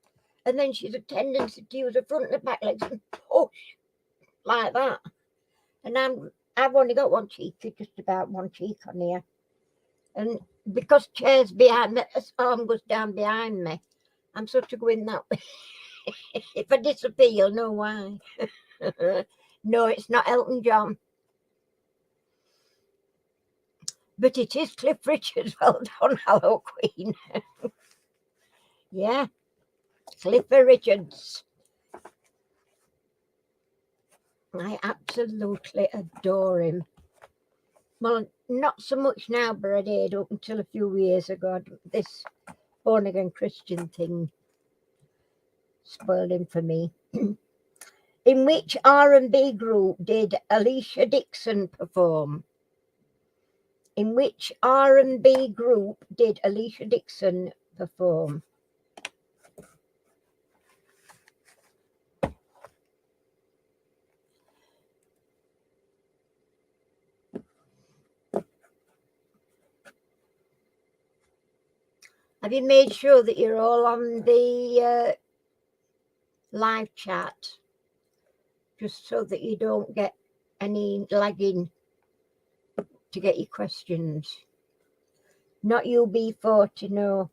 S1: and then she's a tendency to use the front and the back legs and push like that. And I've only got one cheek, just about one cheek on here. And because chair's behind me, this arm goes down behind me, I'm sort of going that way. If I disappear, you'll know why. No, it's not Elton John. But it is Cliff Richard. Well done, hello, Queen. Yeah. Clifford Richards. I absolutely adore him. Well, not so much now, but I did up until a few years ago. This born again Christian thing spoiled him for me. In which R&B group did Alicia Dixon perform? In which R&B group did Alicia Dixon perform? Have you made sure that you're all on the live chat? Just so that you don't get any lagging to get your questions. Not UB40, no.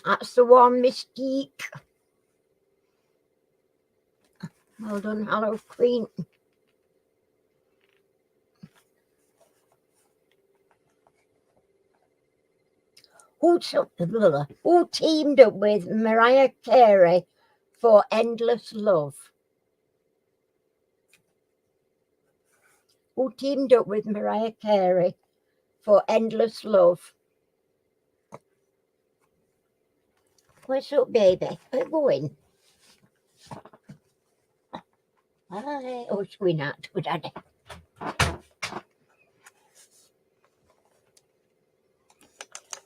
S1: That's the one, Mystique. Well done, hello, Queen. Who teamed up with Mariah Carey for Endless Love? Who teamed up with Mariah Carey for Endless Love? What's up, baby? Where you going? Hi. Oh, it's going out to Daddy.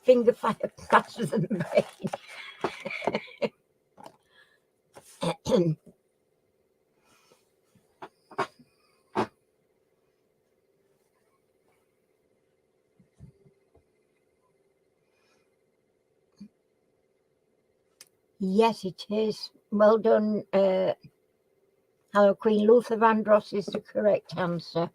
S1: Finger fire faster than brain. Yes, it is. Well done. Hello, Queen. Luther Vandross is the correct answer.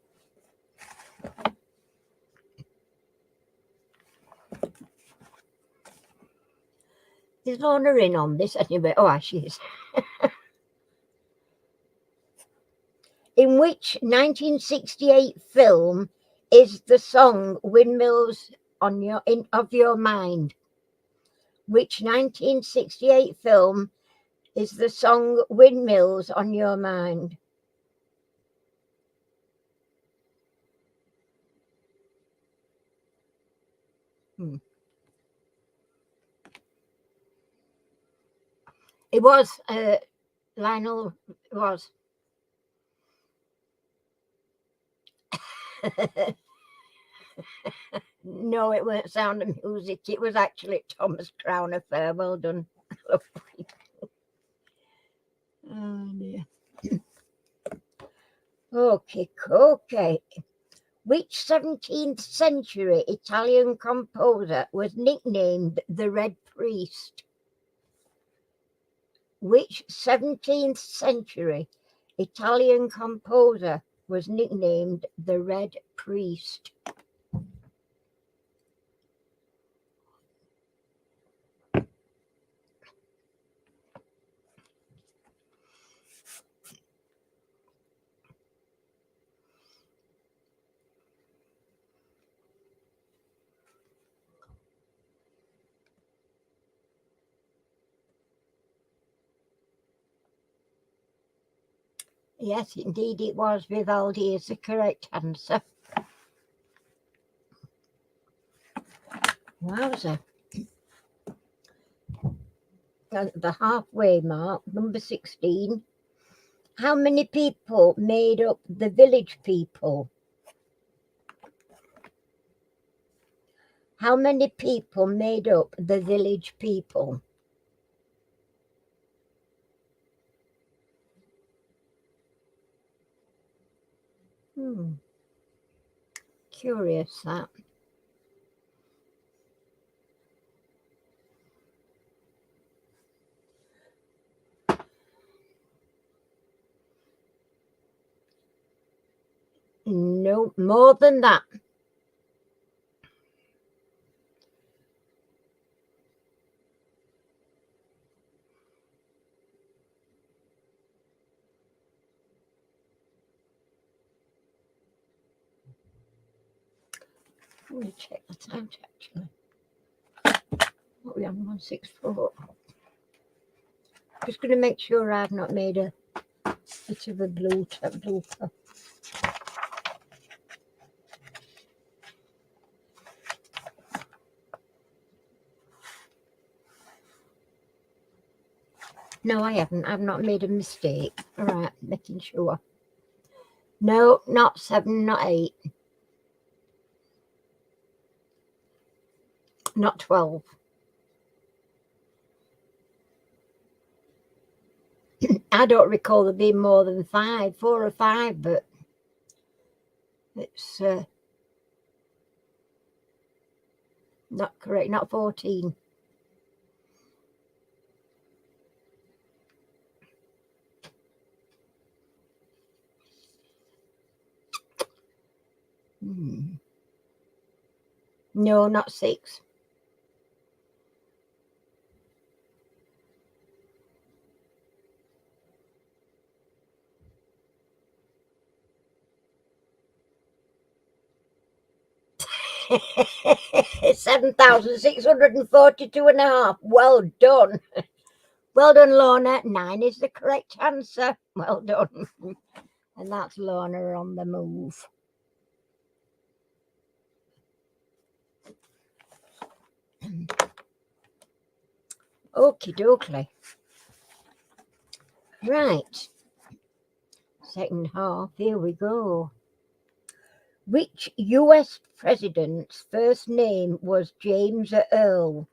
S1: Is Lorna in on this anyway? Oh, she is. In which 1968 film is the song "Windmills on of Your Mind"? Which 1968 film is the song "Windmills on Your Mind"? It was Lionel. It was. No, it weren't Sound of Music. It was actually Thomas Crown Affair. Well done. Oh dear. Okay. Which 17th century Italian composer was nicknamed the Red Priest? Which 17th century Italian composer was nicknamed the Red Priest? Yes, indeed it was. Vivaldi is the correct answer. Wowza. At the halfway mark, number 16. How many people made up the Village People? How many people made up the Village People? Curious that. No, more than that. Let me check the time actually. What are we on 6 foot? Just going to make sure I've not made a bit of a blooper. No, I haven't. I've not made a mistake. All right, making sure. No, not 7, not 8. Not 12. I don't recall there being more than 5, 4 or 5, but it's not correct. Not 14. No, not 6. $7,642.5. Well done. Well done, Lorna. 9 is the correct answer. Well done. And that's Lorna on the move. Okie dokie. Right. Second half. Here we go. Which US president's first name was James Earl?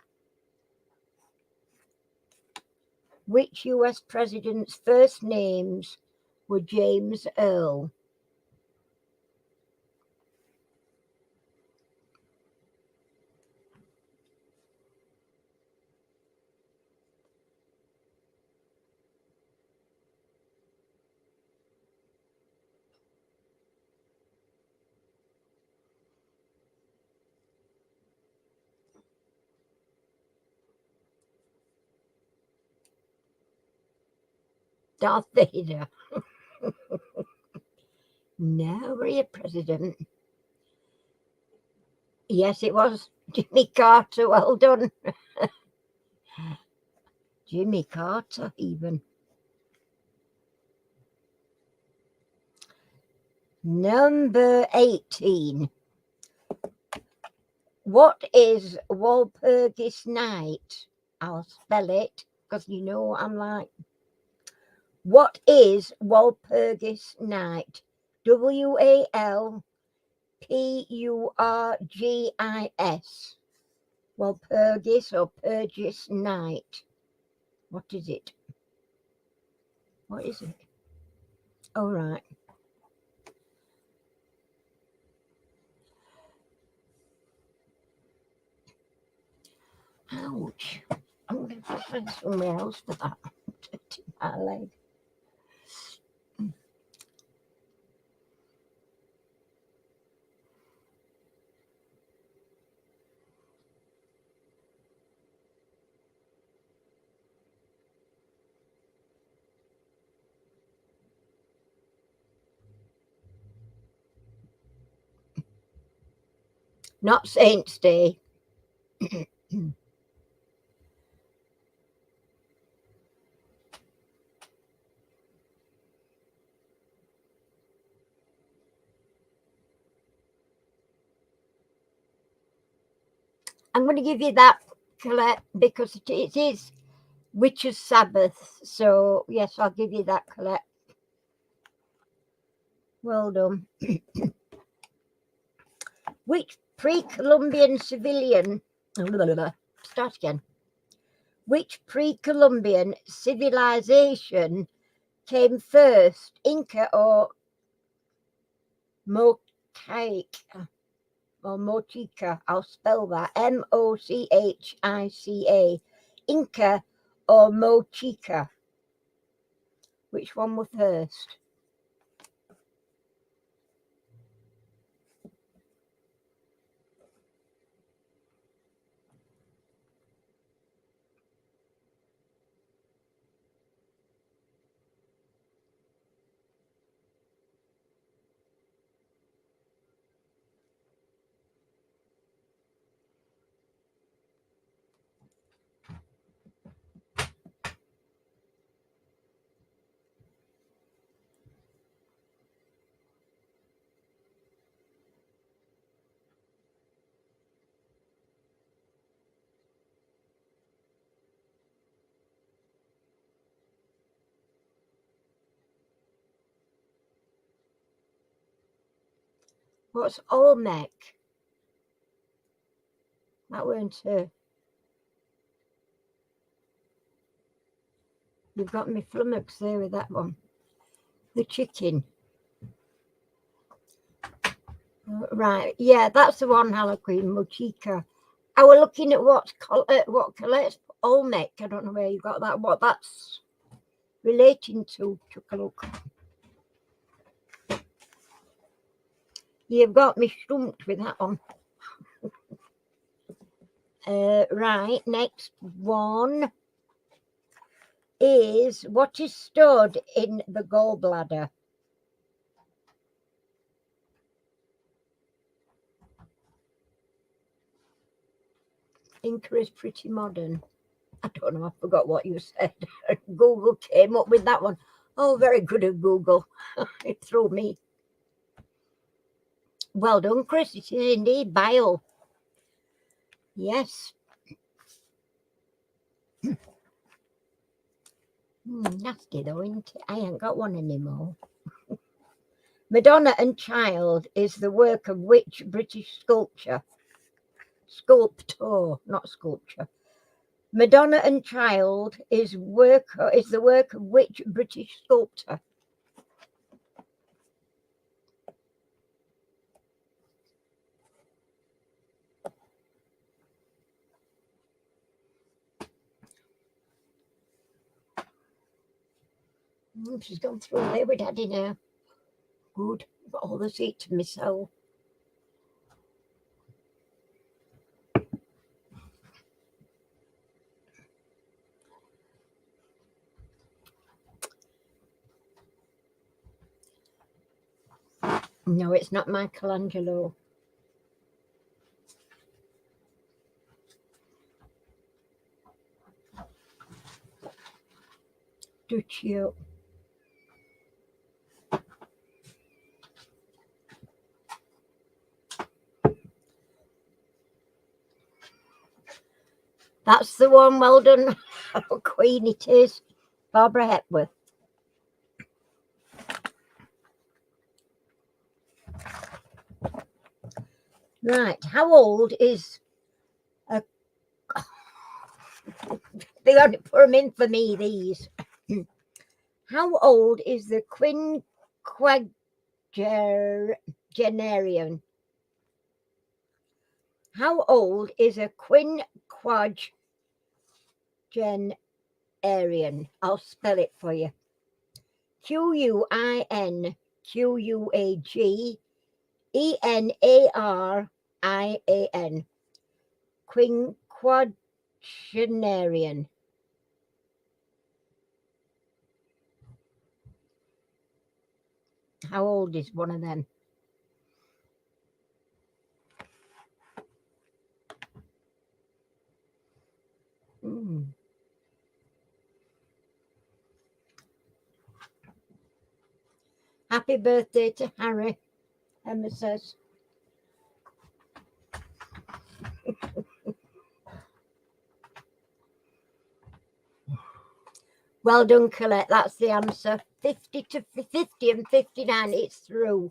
S1: Which US president's first names were James Earl? Darth Vader. No, were you a president? Yes, it was Jimmy Carter. Well done. Jimmy Carter, even. Number 18. What is Walpurgis Night? I'll spell it because you know I'm like. What is Walpurgis Night? WALPURGIS. Walpurgis or Purgis Night. What is it? What is it? All right. Ouch. I'm going to find somewhere else for that. My leg. Not Saints' Day. I'm going to give you that, Colette, because it is Witches' Sabbath. So, yes, I'll give you that, Colette. Well done. Which pre-Columbian civilian... Start again. Which pre-Columbian civilization came first, Inca or Mochica? Or Mochica, I'll spell that, Mochica. Inca or Mochica? Which one was first? What's Olmec? That weren't her. You've got me flummoxed there with that one. The chicken. Right, yeah, that's the one, Harlequin, Mochica. I was looking at what Colette's Olmec. I don't know where you got that, what that's relating to. Took a look. You've got me stumped with that one. Right, next one is what is stored in the gallbladder? Inca is pretty modern. I don't know, I forgot what you said. Google came up with that one. Oh, very good at Google. It threw me. Well done, Chris. It is indeed bile. Yes. Nasty though, isn't it? I ain't got one anymore. Madonna and Child is the work of which British sculptor? Sculptor, not sculpture. Madonna and Child is the work of which British sculptor? She's gone through there with Daddy now. Good. I've got all the seat to myself. No, it's not Michelangelo. Duccio. That's the one. Well done. Queen it is. Barbara Hepworth. Right. How old is a... They only put them in for me, these. How old is the quinquagenarian? How old is a quinquagenarian? I'll spell it for you. Quinquagenarian. Quinquagenarian. How old is one of them? Happy birthday to Harry, Emma says. Well done, Colette. That's the answer. 50 and 59. It's through.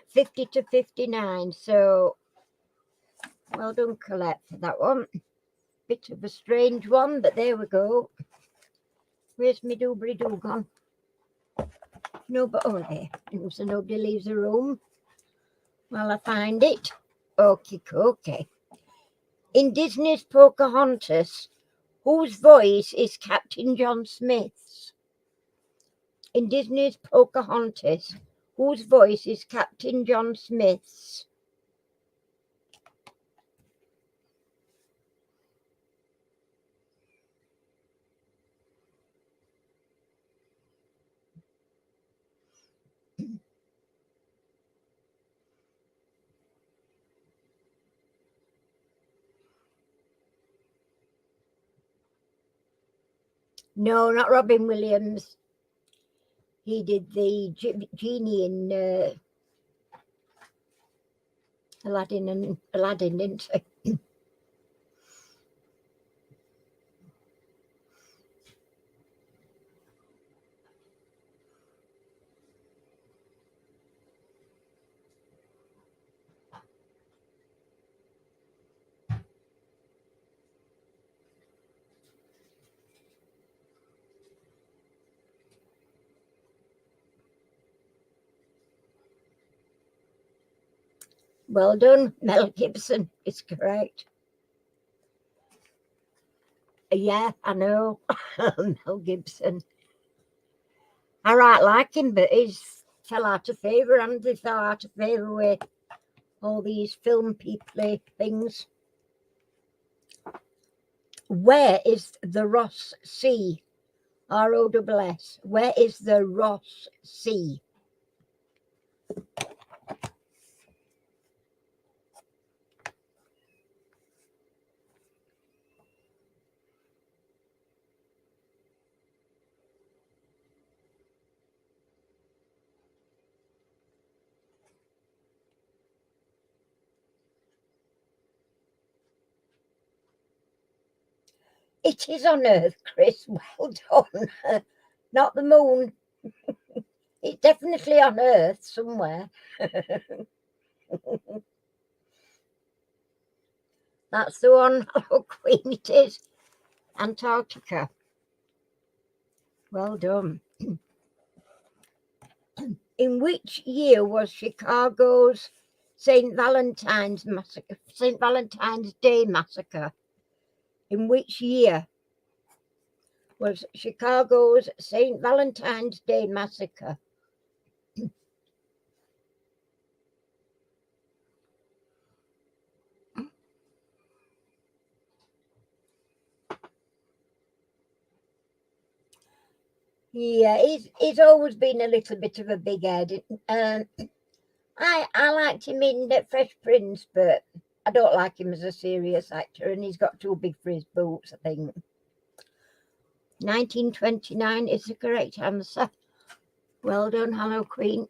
S1: 50 to 59. So, well done, Colette, for that one. Bit of a strange one, but there we go. Where's my doobly-doo gone? No, but oh, there. So nobody leaves the room while I find it. Okay. In Disney's Pocahontas, whose voice is Captain John Smith's? In Disney's Pocahontas, whose voice is Captain John Smith's? No, not Robin Williams. He did the genie in Aladdin, didn't he? Well done. Mel Gibson is correct. Yeah, I know. Mel Gibson. I right like him, but he's fell out of favour, and he fell out of favour with all these film people things. Where is the Ross Sea? ROSS. Where is the Ross Sea? It is on Earth, Chris. Well done. Not the moon. It's definitely on Earth somewhere. That's the one. Oh, Queen, it is. Antarctica. Well done. In which year was Chicago's St. Valentine's Day massacre? In which year was Chicago's St. Valentine's Day massacre? Yeah, he's always been a little bit of a big head. I liked him in the Fresh Prince, but I don't like him as a serious actor, and he's got too big for his boots, I think. 1929 is the correct answer. Well done, hello, Queen.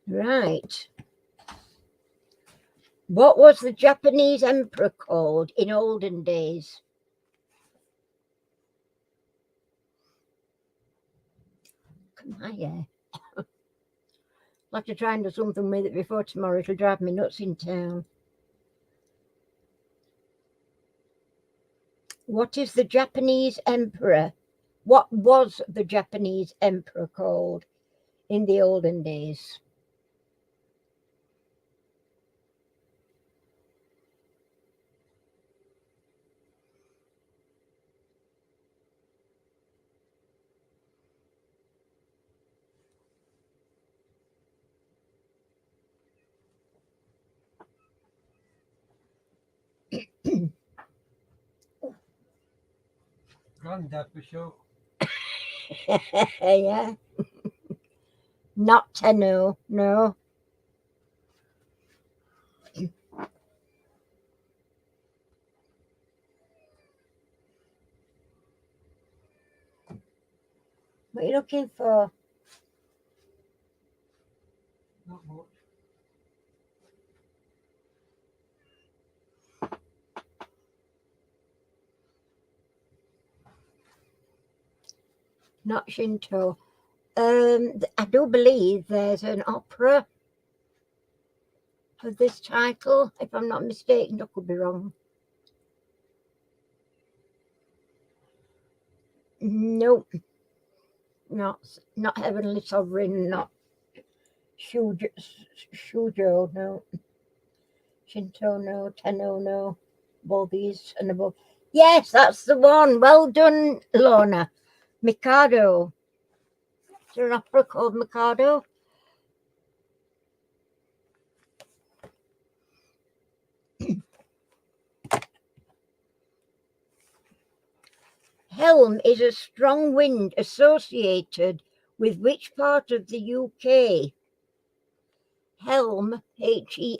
S1: Right. What was the Japanese emperor called in olden days? Come on, yeah. I'll have to try and do something with it before tomorrow. It'll drive me nuts in town. What is the Japanese emperor? What was the Japanese emperor called in the olden days?
S2: Granddad for sure.
S1: Yeah. Not Tenno, no. What are you looking for?
S2: Not much.
S1: Not Shinto. I do believe there's an opera of this title, if I'm not mistaken. I could be wrong. Nope. Not Heavenly Sovereign, not Shujo, no. Shinto, no. Tenno, no. All these and above. Yes, that's the one. Well done, Lorna. Mikado. Is there an opera called Mikado? Helm is a strong wind associated with which part of the UK? Helm,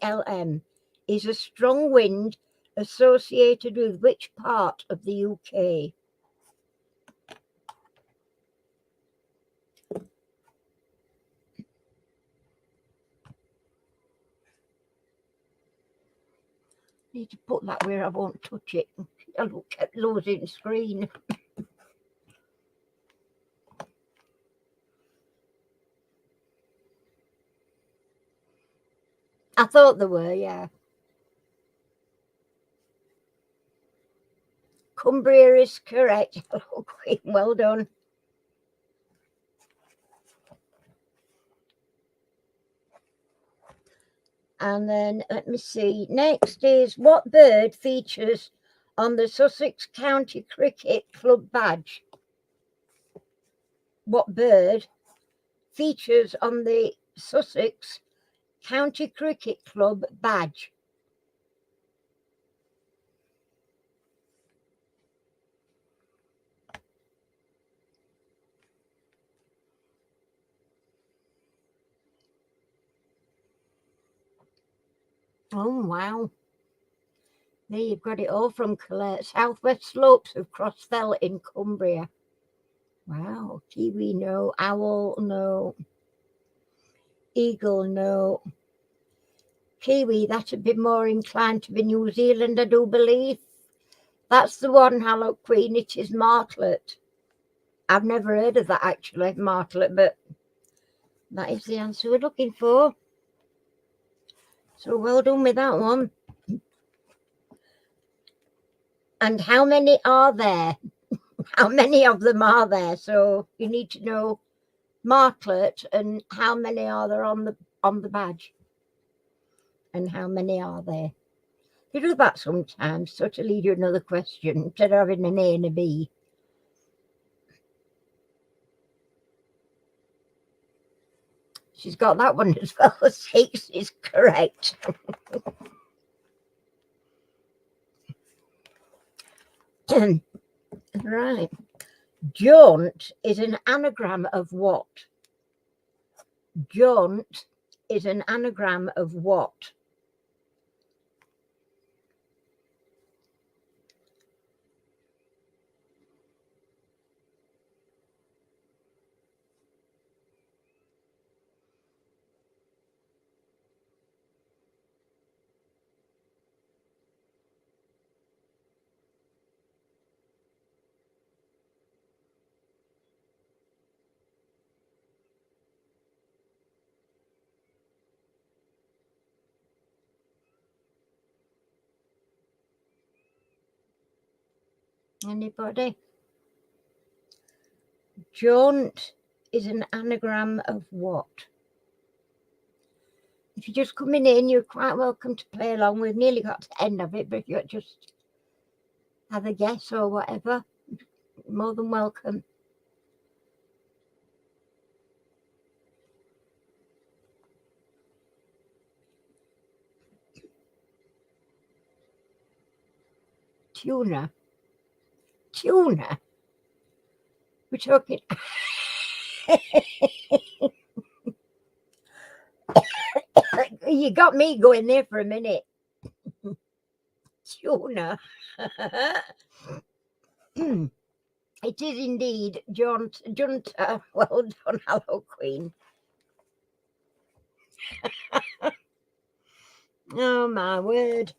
S1: Helm, is a strong wind associated with which part of the UK? Need to put that where I won't touch it. I kept losing the screen. I thought there were, yeah. Cumbria is correct. Hello, Queen. Well done. And then let me see. Next is, what bird features on the Sussex County Cricket Club badge? What bird features on the Sussex County Cricket Club badge? Oh, wow. There you've got it all from Colette. Southwest slopes of Crossfell in Cumbria. Wow. Kiwi, no. Owl, no. Eagle, no. Kiwi, that'd be more inclined to be New Zealand, I do believe. That's the one, Hello Queen. It is martlet. I've never heard of that, actually, martlet, but that is the answer we're looking for. So well done with that one. And how many are there? How many of them are there? So you need to know martlet and how many are there on the badge, and how many are there. You do that sometimes, so to lead you another question instead of having an A and a B. She's got that one as well. 6 is correct. Right. Jaunt is an anagram of what? Jaunt is an anagram of what? Anybody? Jaunt is an anagram of what? If you're just coming in, you're quite welcome to play along. We've nearly got to the end of it, but if you just have a guess or whatever, more than welcome. Tuna. Tuna? We're talking... You got me going there for a minute. Tuna. It is indeed junta. Well done, Hello Queen. Oh my word.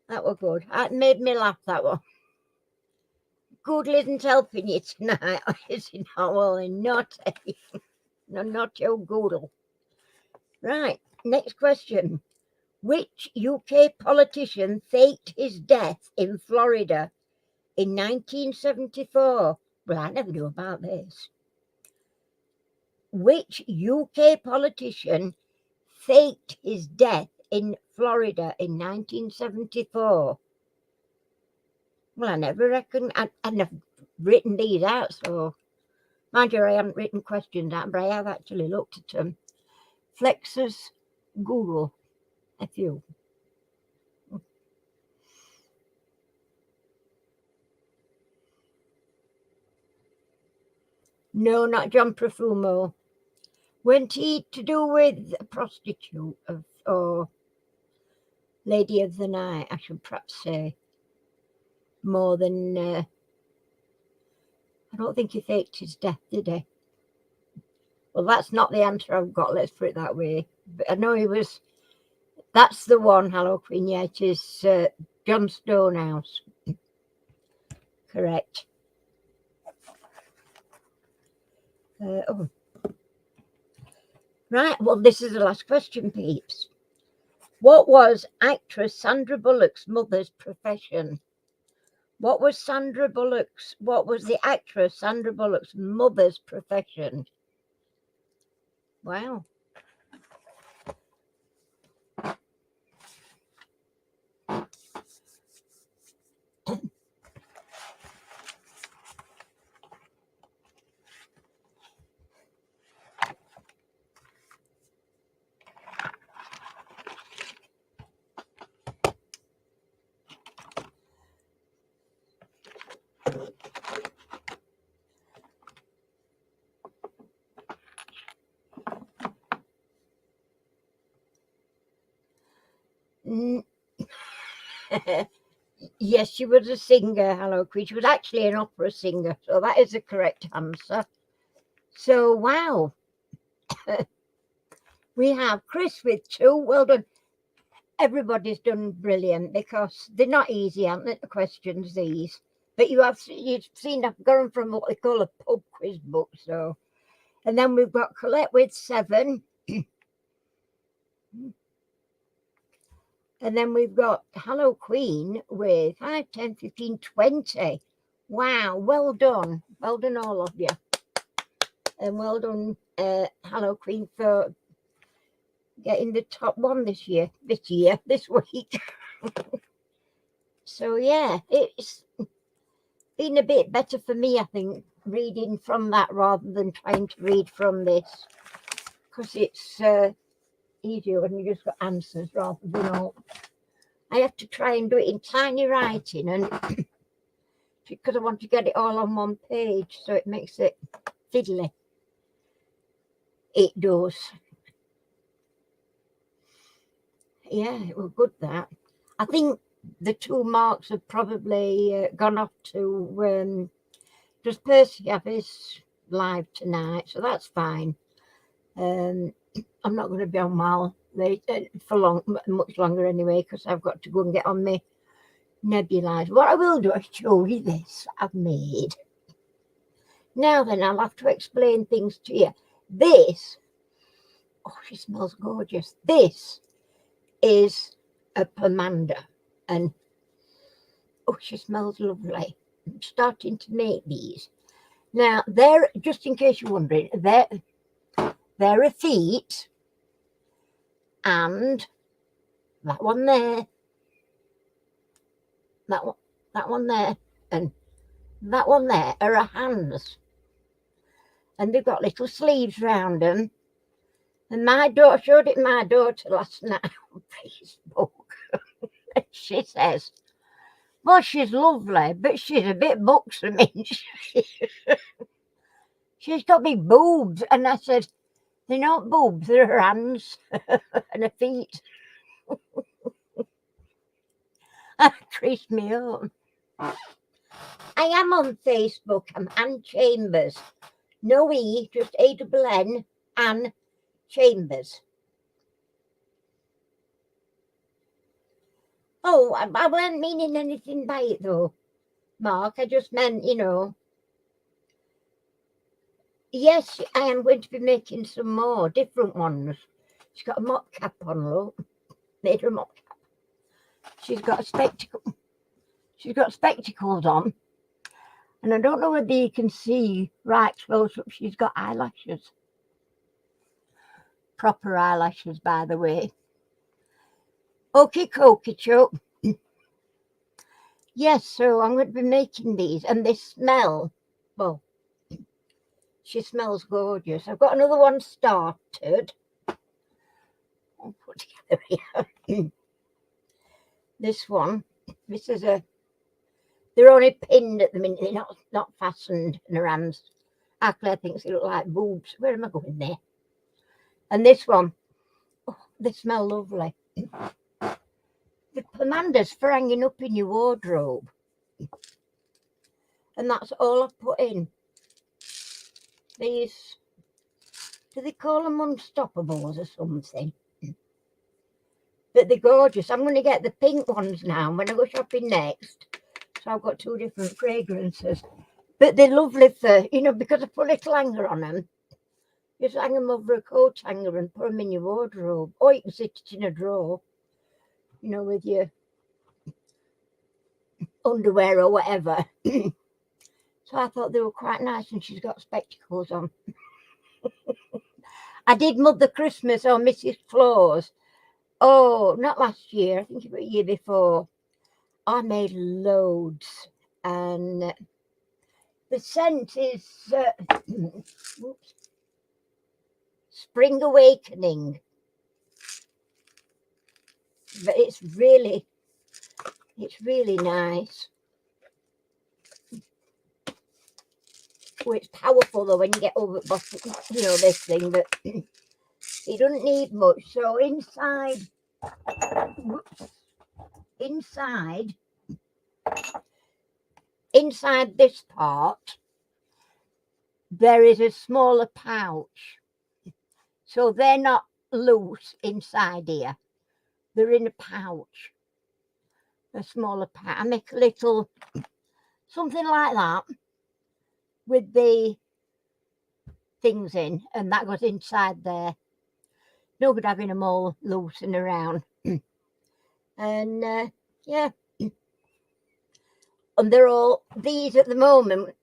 S1: That was good. That made me laugh, that one. Google isn't helping you tonight, is it not? Well, not. No, not your Google. Right, next question. Which UK politician faked his death in Florida in 1974? Well, I never knew about this. Which UK politician faked his death in Florida in 1974? Well, I never reckon. I've written these out, so mind you, I haven't written questions out, but I have actually looked at them. Flexus Google a few. No, not John Profumo. Weren't he to do with a prostitute or lady of the night, I should perhaps say, more than... I don't think he faked his death, did he? Well, that's not the answer I've got, let's put it that way. But I know he was... That's the one, Hello Queen, yeah, it is John Stonehouse. Correct. Oh. Right, well, this is the last question, peeps. What was actress Sandra Bullock's mother's profession? What was the actress Sandra Bullock's mother's profession? Wow. Mm. Yes, she was a singer, Hello Queen. She was actually an opera singer, so that is the correct answer. So, wow. We have Chris with 2. Well done. Everybody's done brilliant because they're not easy, aren't they, the questions, these? But you've seen I've got them from what they call a pub quiz book. So, and then we've got Colette with 7. And then we've got Hello Queen with 5, 10, 15, 20. Wow, well done. Well done, all of you. And well done, Hello Queen, for getting the top 1 this week. So, yeah, it's been a bit better for me, I think, reading from that rather than trying to read from this. Because it's easier when you just got answers rather than all. I have to try and do it in tiny writing, and because I want to get it all on one page, so it makes it fiddly. It does. Yeah, it was good, that. I think the 2 marks have probably gone off to does Percy have his live tonight, so that's fine. I'm not going to be on while for much longer anyway, because I've got to go and get on my nebulizer. What I will do is show you this I've made. Now then, I'll have to explain things to you. This, oh, she smells gorgeous. This is a pomander, and oh, she smells lovely. I'm starting to make these. Now, they're, just in case you're wondering, they're a feet, and that one there, that one there, and that one there are her hands. And they've got little sleeves round them. And my daughter showed it to my daughter last night on Facebook. She says, well, she's lovely, but she's a bit buxom. She's got big boobs. And I said, they're not boobs, they're her hands and her feet. That creased me up. I am on Facebook. I'm Ann Chambers. No E, just ANN, Ann Chambers. Oh, I weren't meaning anything by it though, Mark. I just meant, yes, I am going to be making some more different ones. She's got a mop cap on, look. Made her a mop cap. She's got spectacles on. And I don't know whether you can see right close up, she's got eyelashes. Proper eyelashes, by the way. Okie dokie, Chuck. Yes, so I'm going to be making these, and they smell, well, she smells gorgeous. I've got another one started. I'll put together here. This one, this is they're only pinned at the minute, they're not fastened in her hands. Claire thinks they look like boobs. Where am I going there? And this one, oh, they smell lovely. The pomanders for hanging up in your wardrobe. And that's all I've put in. These, do they call them unstoppables or something? But they're gorgeous. I'm going to get the pink ones now when I go shopping next. So I've got 2 different fragrances. But they're lovely for, because I put a little hanger on them. Just hang them over a coat hanger and put them in your wardrobe. Or you can sit it in a drawer, with your underwear or whatever. So I thought they were quite nice, and she's got spectacles on. I did Mother Christmas or Mrs. Claus. Oh, not last year. I think it was the year before. I made loads, and the scent is Spring Awakening. But it's really nice. Oh, it's powerful though when you get over this thing, but it doesn't need much. So inside whoops, inside this part, there is a smaller pouch. So they're not loose inside here. They're in a pouch, a smaller pouch. I make a little, something like that with the things in, and that goes inside there. No good having them all loose and around. And yeah, and they're all, these at the moment,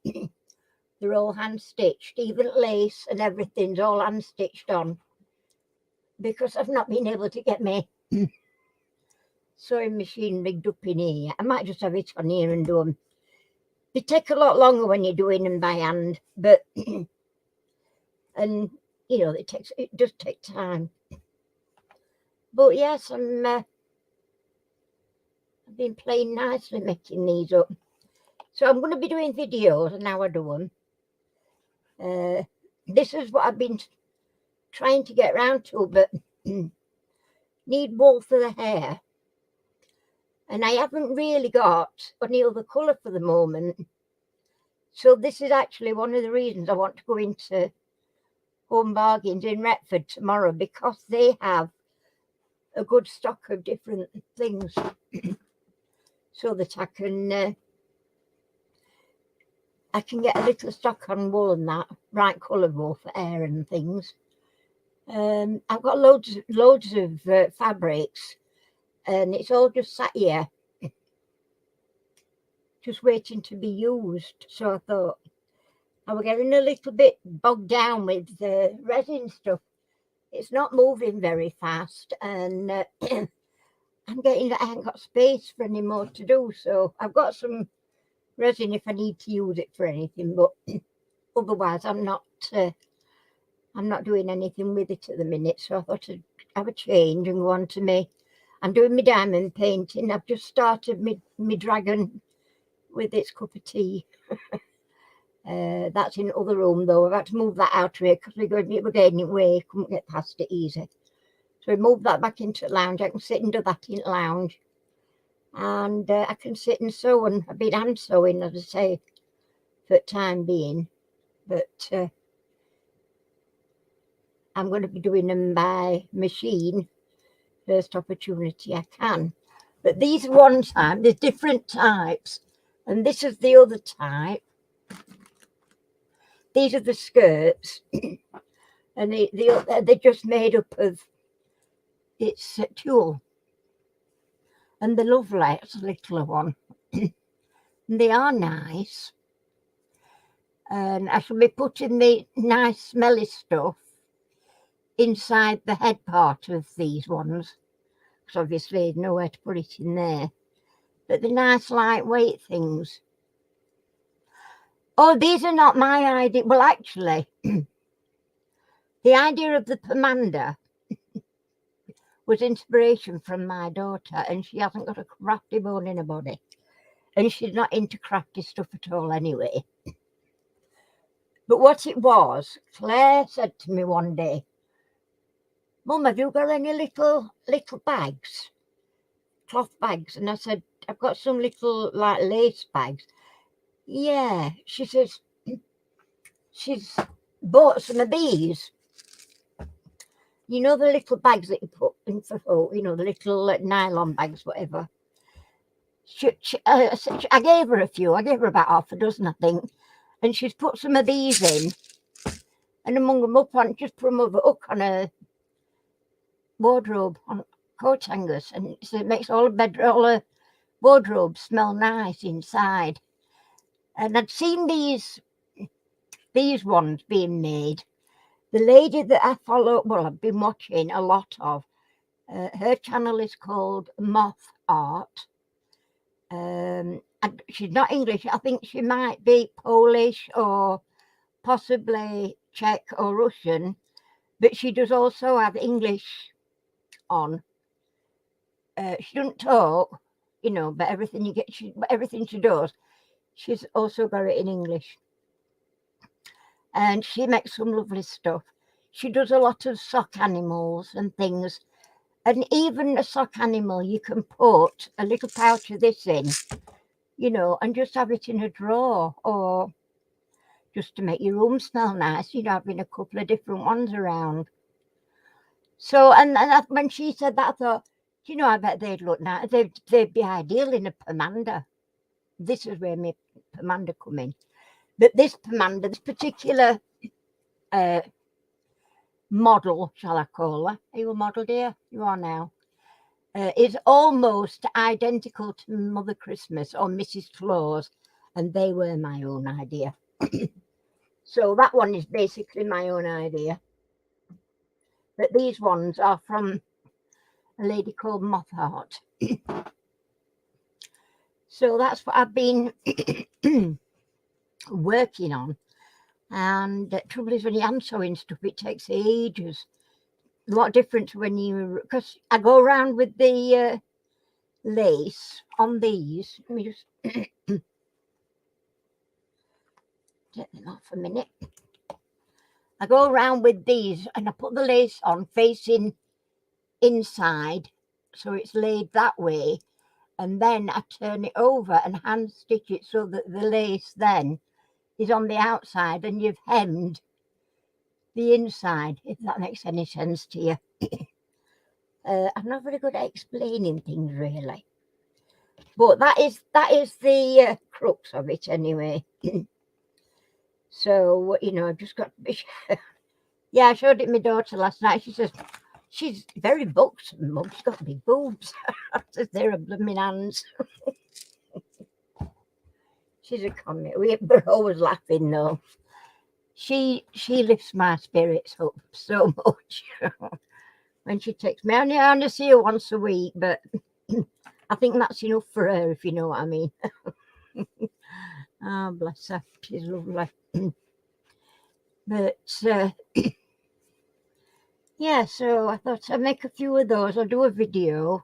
S1: they're all hand stitched, even lace and everything's all hand stitched on, because I've not been able to get my sewing machine rigged up in here. I might just have it on here and do them. They take a lot longer when you're doing them by hand, but and you know it does take time. But yes, I've been playing nicely making these up. So I'm going to be doing videos and how I do them. This is what I've been trying to get around to, but need wool for the hair. And I haven't really got any other colour for the moment. So this is actually one of the reasons I want to go into Home Bargains in Retford tomorrow, because they have a good stock of different things so that I can get a little stock on wool and that, right colour wool for hair and things. I've got loads of fabrics, and it's all just sat here, just waiting to be used. So I thought I was getting a little bit bogged down with the resin stuff. It's not moving very fast, and I'm getting that I haven't got space for any more to do. So I've got some resin if I need to use it for anything, but otherwise I'm not doing anything with it at the minute. So I thought I'd have a change and go on to me. I'm doing my diamond painting. I've just started my dragon with its cup of tea. That's in the other room though. I've had to move that out of here because we were getting it away. Couldn't get past it easy. So we moved that back into the lounge. I can sit and do that in the lounge. And I can sit and sew, and I've been hand sewing, as I say, for the time being. But I'm going to be doing them by machine first opportunity I can. But these one type, there's different types, and this is the other type. These are the skirts, and they're just made up of, it's tulle, and they're lovely. It's a littler one. They are nice, and I shall be putting the nice smelly stuff inside the head part of these ones, because obviously there's nowhere to put it in there. But the nice lightweight things. Oh, these are not my idea. Well, actually, the idea of the pomander was inspiration from my daughter, and she hasn't got a crafty bone in her body. And she's not into crafty stuff at all anyway. But what it was, Claire said to me one day, "Mum, have you got any little bags, cloth bags?" And I said, "I've got some little like lace bags." Yeah, she says she's bought some of these. You know, the little bags that you put in for folk, you know, the little nylon bags, whatever. I gave her a few. I gave her about half a dozen, I think. And she's put some of these in and among them up on, just put them over hook on a wardrobe, on coat hangers. And so it makes all the wardrobe smell nice inside. And I'd seen these ones being made. The lady that I follow, well, I've been watching a lot of, her channel is called Moth Art. And she's not English. I think she might be Polish or possibly Czech or Russian, but she does also have English on. She doesn't talk, you know, but everything everything she does, she's also got it in English. And she makes some lovely stuff. She does a lot of sock animals and things. And even a sock animal, you can put a little pouch of this in, you know, and just have it in a drawer, or just to make your room smell nice, you know, having a couple of different ones around. So, and when she said that, I thought, you know, I bet they'd look nice. They'd be ideal in a pomander. This is where my pomander come in. But this pomander, this particular model, shall I call her? Are you a model, dear? You are now. Is almost identical to Mother Christmas or Mrs. Claus, and they were my own idea. So that one is basically my own idea. But these ones are from a lady called Mothheart. So that's what I've been working on. And the trouble is, when you hand sewing stuff, it takes ages. A lot different when you, because I go around with the lace on these. Let me just take them off a minute. I go around with these and I put the lace on facing inside, so it's laid that way, and then I turn it over and hand stitch it so that the lace then is on the outside and you've hemmed the inside, if that makes any sense to you. I'm not very good at explaining things, really, but that is the crux of it anyway. So, you know, I've just got yeah, I showed it my daughter last night. She says she's very buxom, Mum. She's got big boobs. I said, they're a blooming hands. She's a comic. We're always laughing though. She lifts my spirits up so much. When she takes me, I only see her once a week, but I think that's enough for her, if you know what I mean. Oh, bless her. She's lovely. But yeah, so I thought I'd make a few of those. I'll do a video,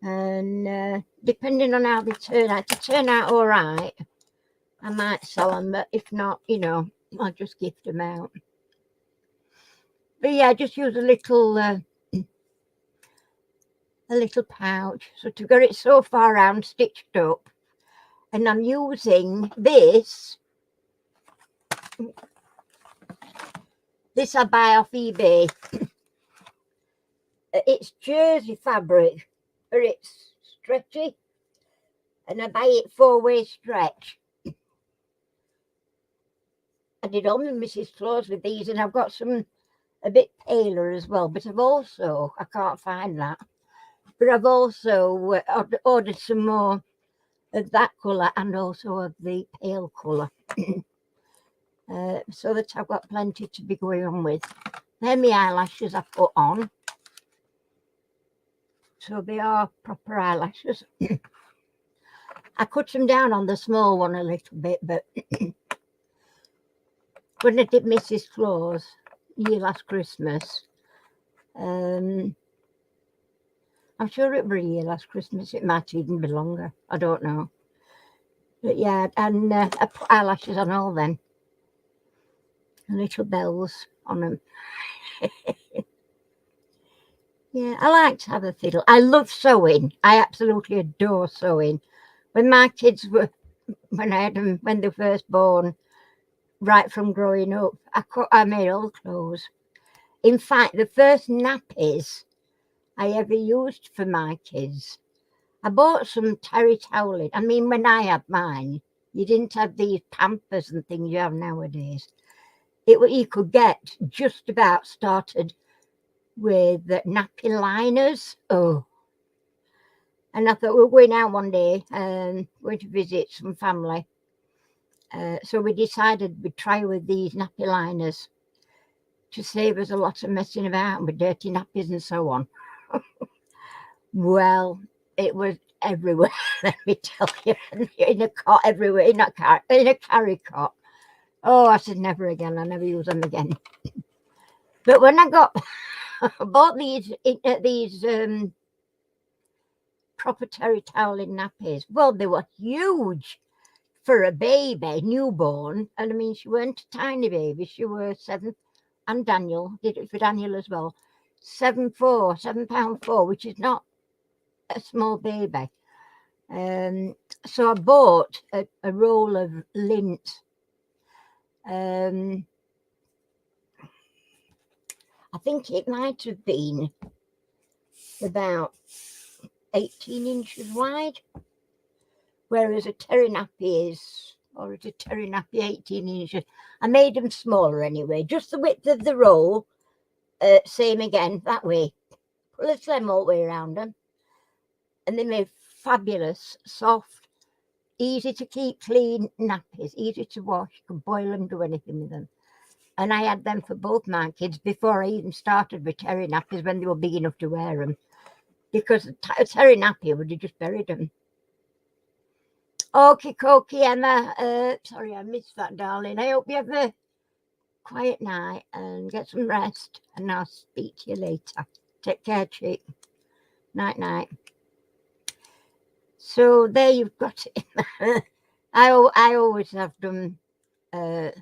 S1: and depending on how they turn out, if they turn out all right, I might sell them, but if not, you know, I'll just gift them out. But yeah, just use a little pouch. So to get it so far round stitched up, and I'm using this I buy off eBay. It's jersey fabric, but it's stretchy, and I buy it 4-way stretch. I did all my Mrs. Claus with these, and I've got some a bit paler as well, but I've also, I can't find that, but I've also ordered some more of that colour and also of the pale colour. So that I've got plenty to be going on with. They're my eyelashes I put on. So they are proper eyelashes. I cut them down on the small one a little bit, but when I did Mrs. Claus last Christmas, I'm sure it was last Christmas. It might even be longer. I don't know. But yeah, and I put eyelashes on all them. Little bells on them. Yeah, I like to have a fiddle. I love sewing. I absolutely adore sewing. When my kids were, when I had them, when they were first born, right from growing up, I made all the clothes. In fact, the first nappies I ever used for my kids, I bought some terry toweling. I mean, when I had mine, you didn't have these Pampers and things you have nowadays. You could get just about started with nappy liners. Oh, and I thought we were going out one day and going to visit some family. So we decided we'd try with these nappy liners to save us a lot of messing about with dirty nappies and so on. Well, it was everywhere, let me tell you, in a cot everywhere, in a carry cot. Oh, I said never again. I never use them again. But when I bought these proper terry toweling nappies, well, they were huge for a baby, newborn. And I mean, she weren't a tiny baby. She was 7, and Daniel did it for Daniel as well. £7.4, which is not a small baby. So I bought a roll of lint. I think it might have been about 18 inches wide, whereas a terry nappy is, or is a terry nappy 18 inches? I made them smaller anyway, just the width of the roll, same again, that way. Put them all the way around them. And they made fabulous, soft, easy to keep clean nappies, easy to wash. You could boil them, do anything with them. And I had them for both my kids before I even started with terry nappies when they were big enough to wear them. Because a terry nappy would have just buried them. Okie dokie, Emma. Sorry, I missed that, darling. I hope you have a quiet night and get some rest. And I'll speak to you later. Take care, chick. Night, night. So there you've got it. I always have done my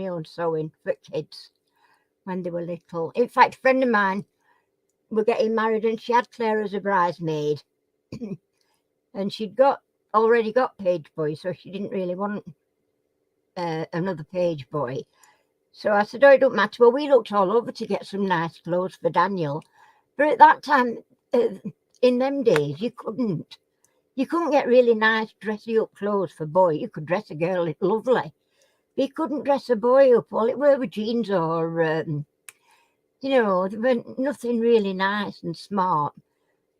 S1: own sewing for kids when they were little. In fact, a friend of mine were getting married and she had Claire as a bridesmaid. And she'd already got page boy, so she didn't really want another page boy. So I said, oh, it don't matter. Well, we looked all over to get some nice clothes for Daniel. But at that time, in them days, you couldn't get really nice dressy up clothes for boy. You could dress a girl lovely. But you couldn't dress a boy up. All it were jeans or, there were nothing really nice and smart.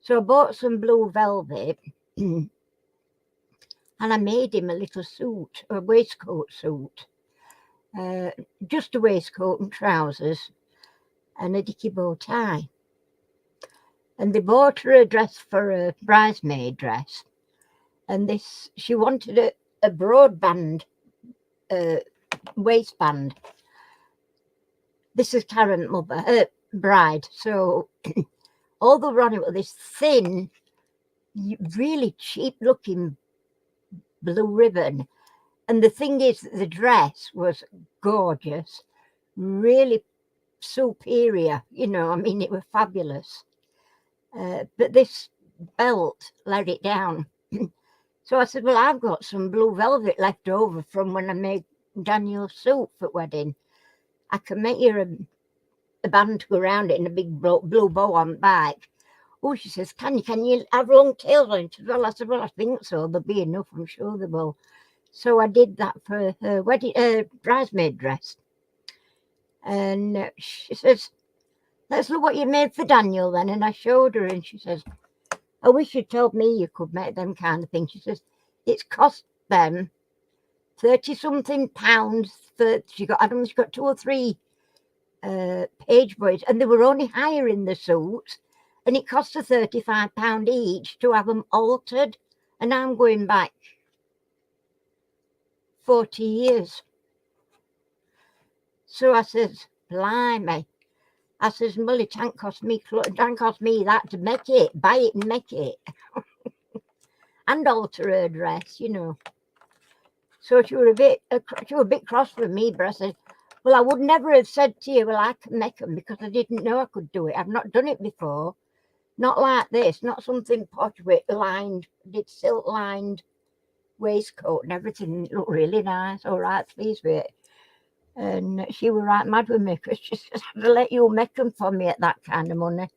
S1: So I bought some blue velvet and I made him a little suit, a waistcoat suit. Just a waistcoat and trousers and a dicky bow tie. And they bought her a dress for a bridesmaid dress. And she wanted a broadband waistband. This is Karen mother, her bride. So all the run it with this thin, really cheap looking blue ribbon. And the thing is, the dress was gorgeous, really superior, it was fabulous. But this belt let it down. So I said, well, I've got some blue velvet left over from when I made Daniel's suit for wedding. I can make you a band to go around it and a big blue bow on the back. Oh, she says, can you have long tails on it as well? I said, well, I think so. There'll be enough, I'm sure there will. So I did that for her wedding, bridesmaid dress. And she says, let's look what you made for Daniel then. And I showed her and she says, I wish you'd told me you could make them kind of things. She says, it's cost them 30-something pounds. She got 2 or 3 page boys, and they were only hiring the suits, and it cost her £35 each to have them altered. And I'm going back 40 years. So I says, blimey. I says, well, it don't cost me that to make it, buy it and make it. And alter her dress, So she was a bit cross with me, but I said, well, I would never have said to you, well, I can make them, because I didn't know I could do it. I've not done it before. Not like this, not something posh with did silk lined waistcoat and everything. It looked really nice. All right, pleased with it. And she was right mad with me because she said, I'd let you make them for me at that kind of money.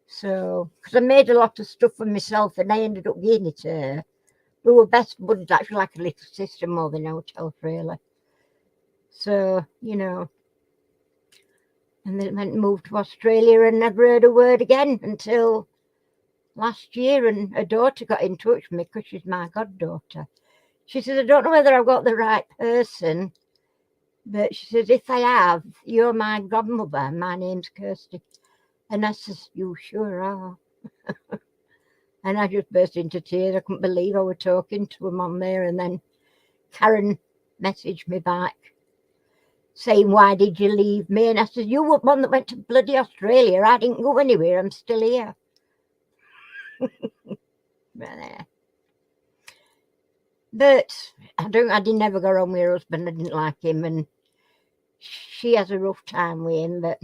S1: So, because I made a lot of stuff for myself and I ended up giving it to her. We were best buddies, actually, like a little sister more than a hotel, really. So, and then went and moved to Australia and never heard a word again until last year. And her daughter got in touch with me because she's my goddaughter. She says, I don't know whether I've got the right person, but she says, if I have, you're my godmother. My name's Kirsty. And I says, you sure are. And I just burst into tears. I couldn't believe I was talking to him on there. And then Karen messaged me back saying, why did you leave me? And I said, you were one that went to bloody Australia. I didn't go anywhere. I'm still here. But I didn't never go on with her husband. I didn't like him. And she has a rough time with him. But,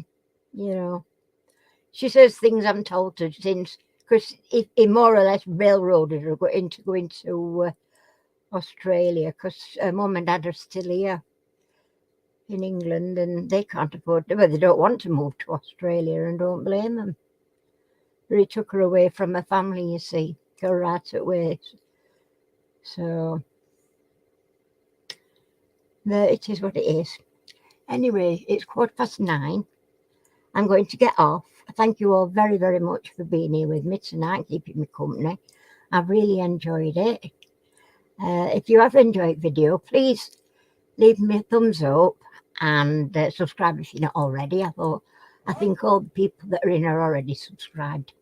S1: She says things I'm told her since, because he more or less railroaded her going to Australia, because her mum and dad are still here in England, and they can't afford to, well, they don't want to move to Australia, and don't blame them. But he took her away from her family, you see, go right away. So it is what it is. Anyway, it's 9:15. I'm going to get off. Thank you all very, very much for being here with me tonight, keeping me company. I've really enjoyed it. If you have enjoyed the video, please leave me a thumbs up and subscribe if you're not already. I think all the people that are in are already subscribed.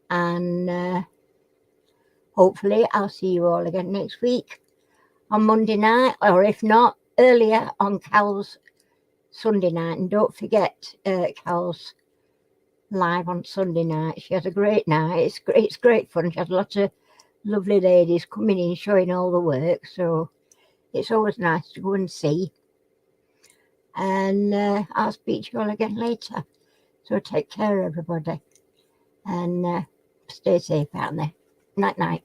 S1: And hopefully I'll see you all again next week on Monday night, or if not, earlier on Cal's Sunday night. And don't forget Cal's live on Sunday night. She has a great night. It's great fun. She has lots of lovely ladies coming in showing all the work, so it's always nice to go and see. And I'll speak to you all again later. So take care, everybody, and stay safe out there. Night night.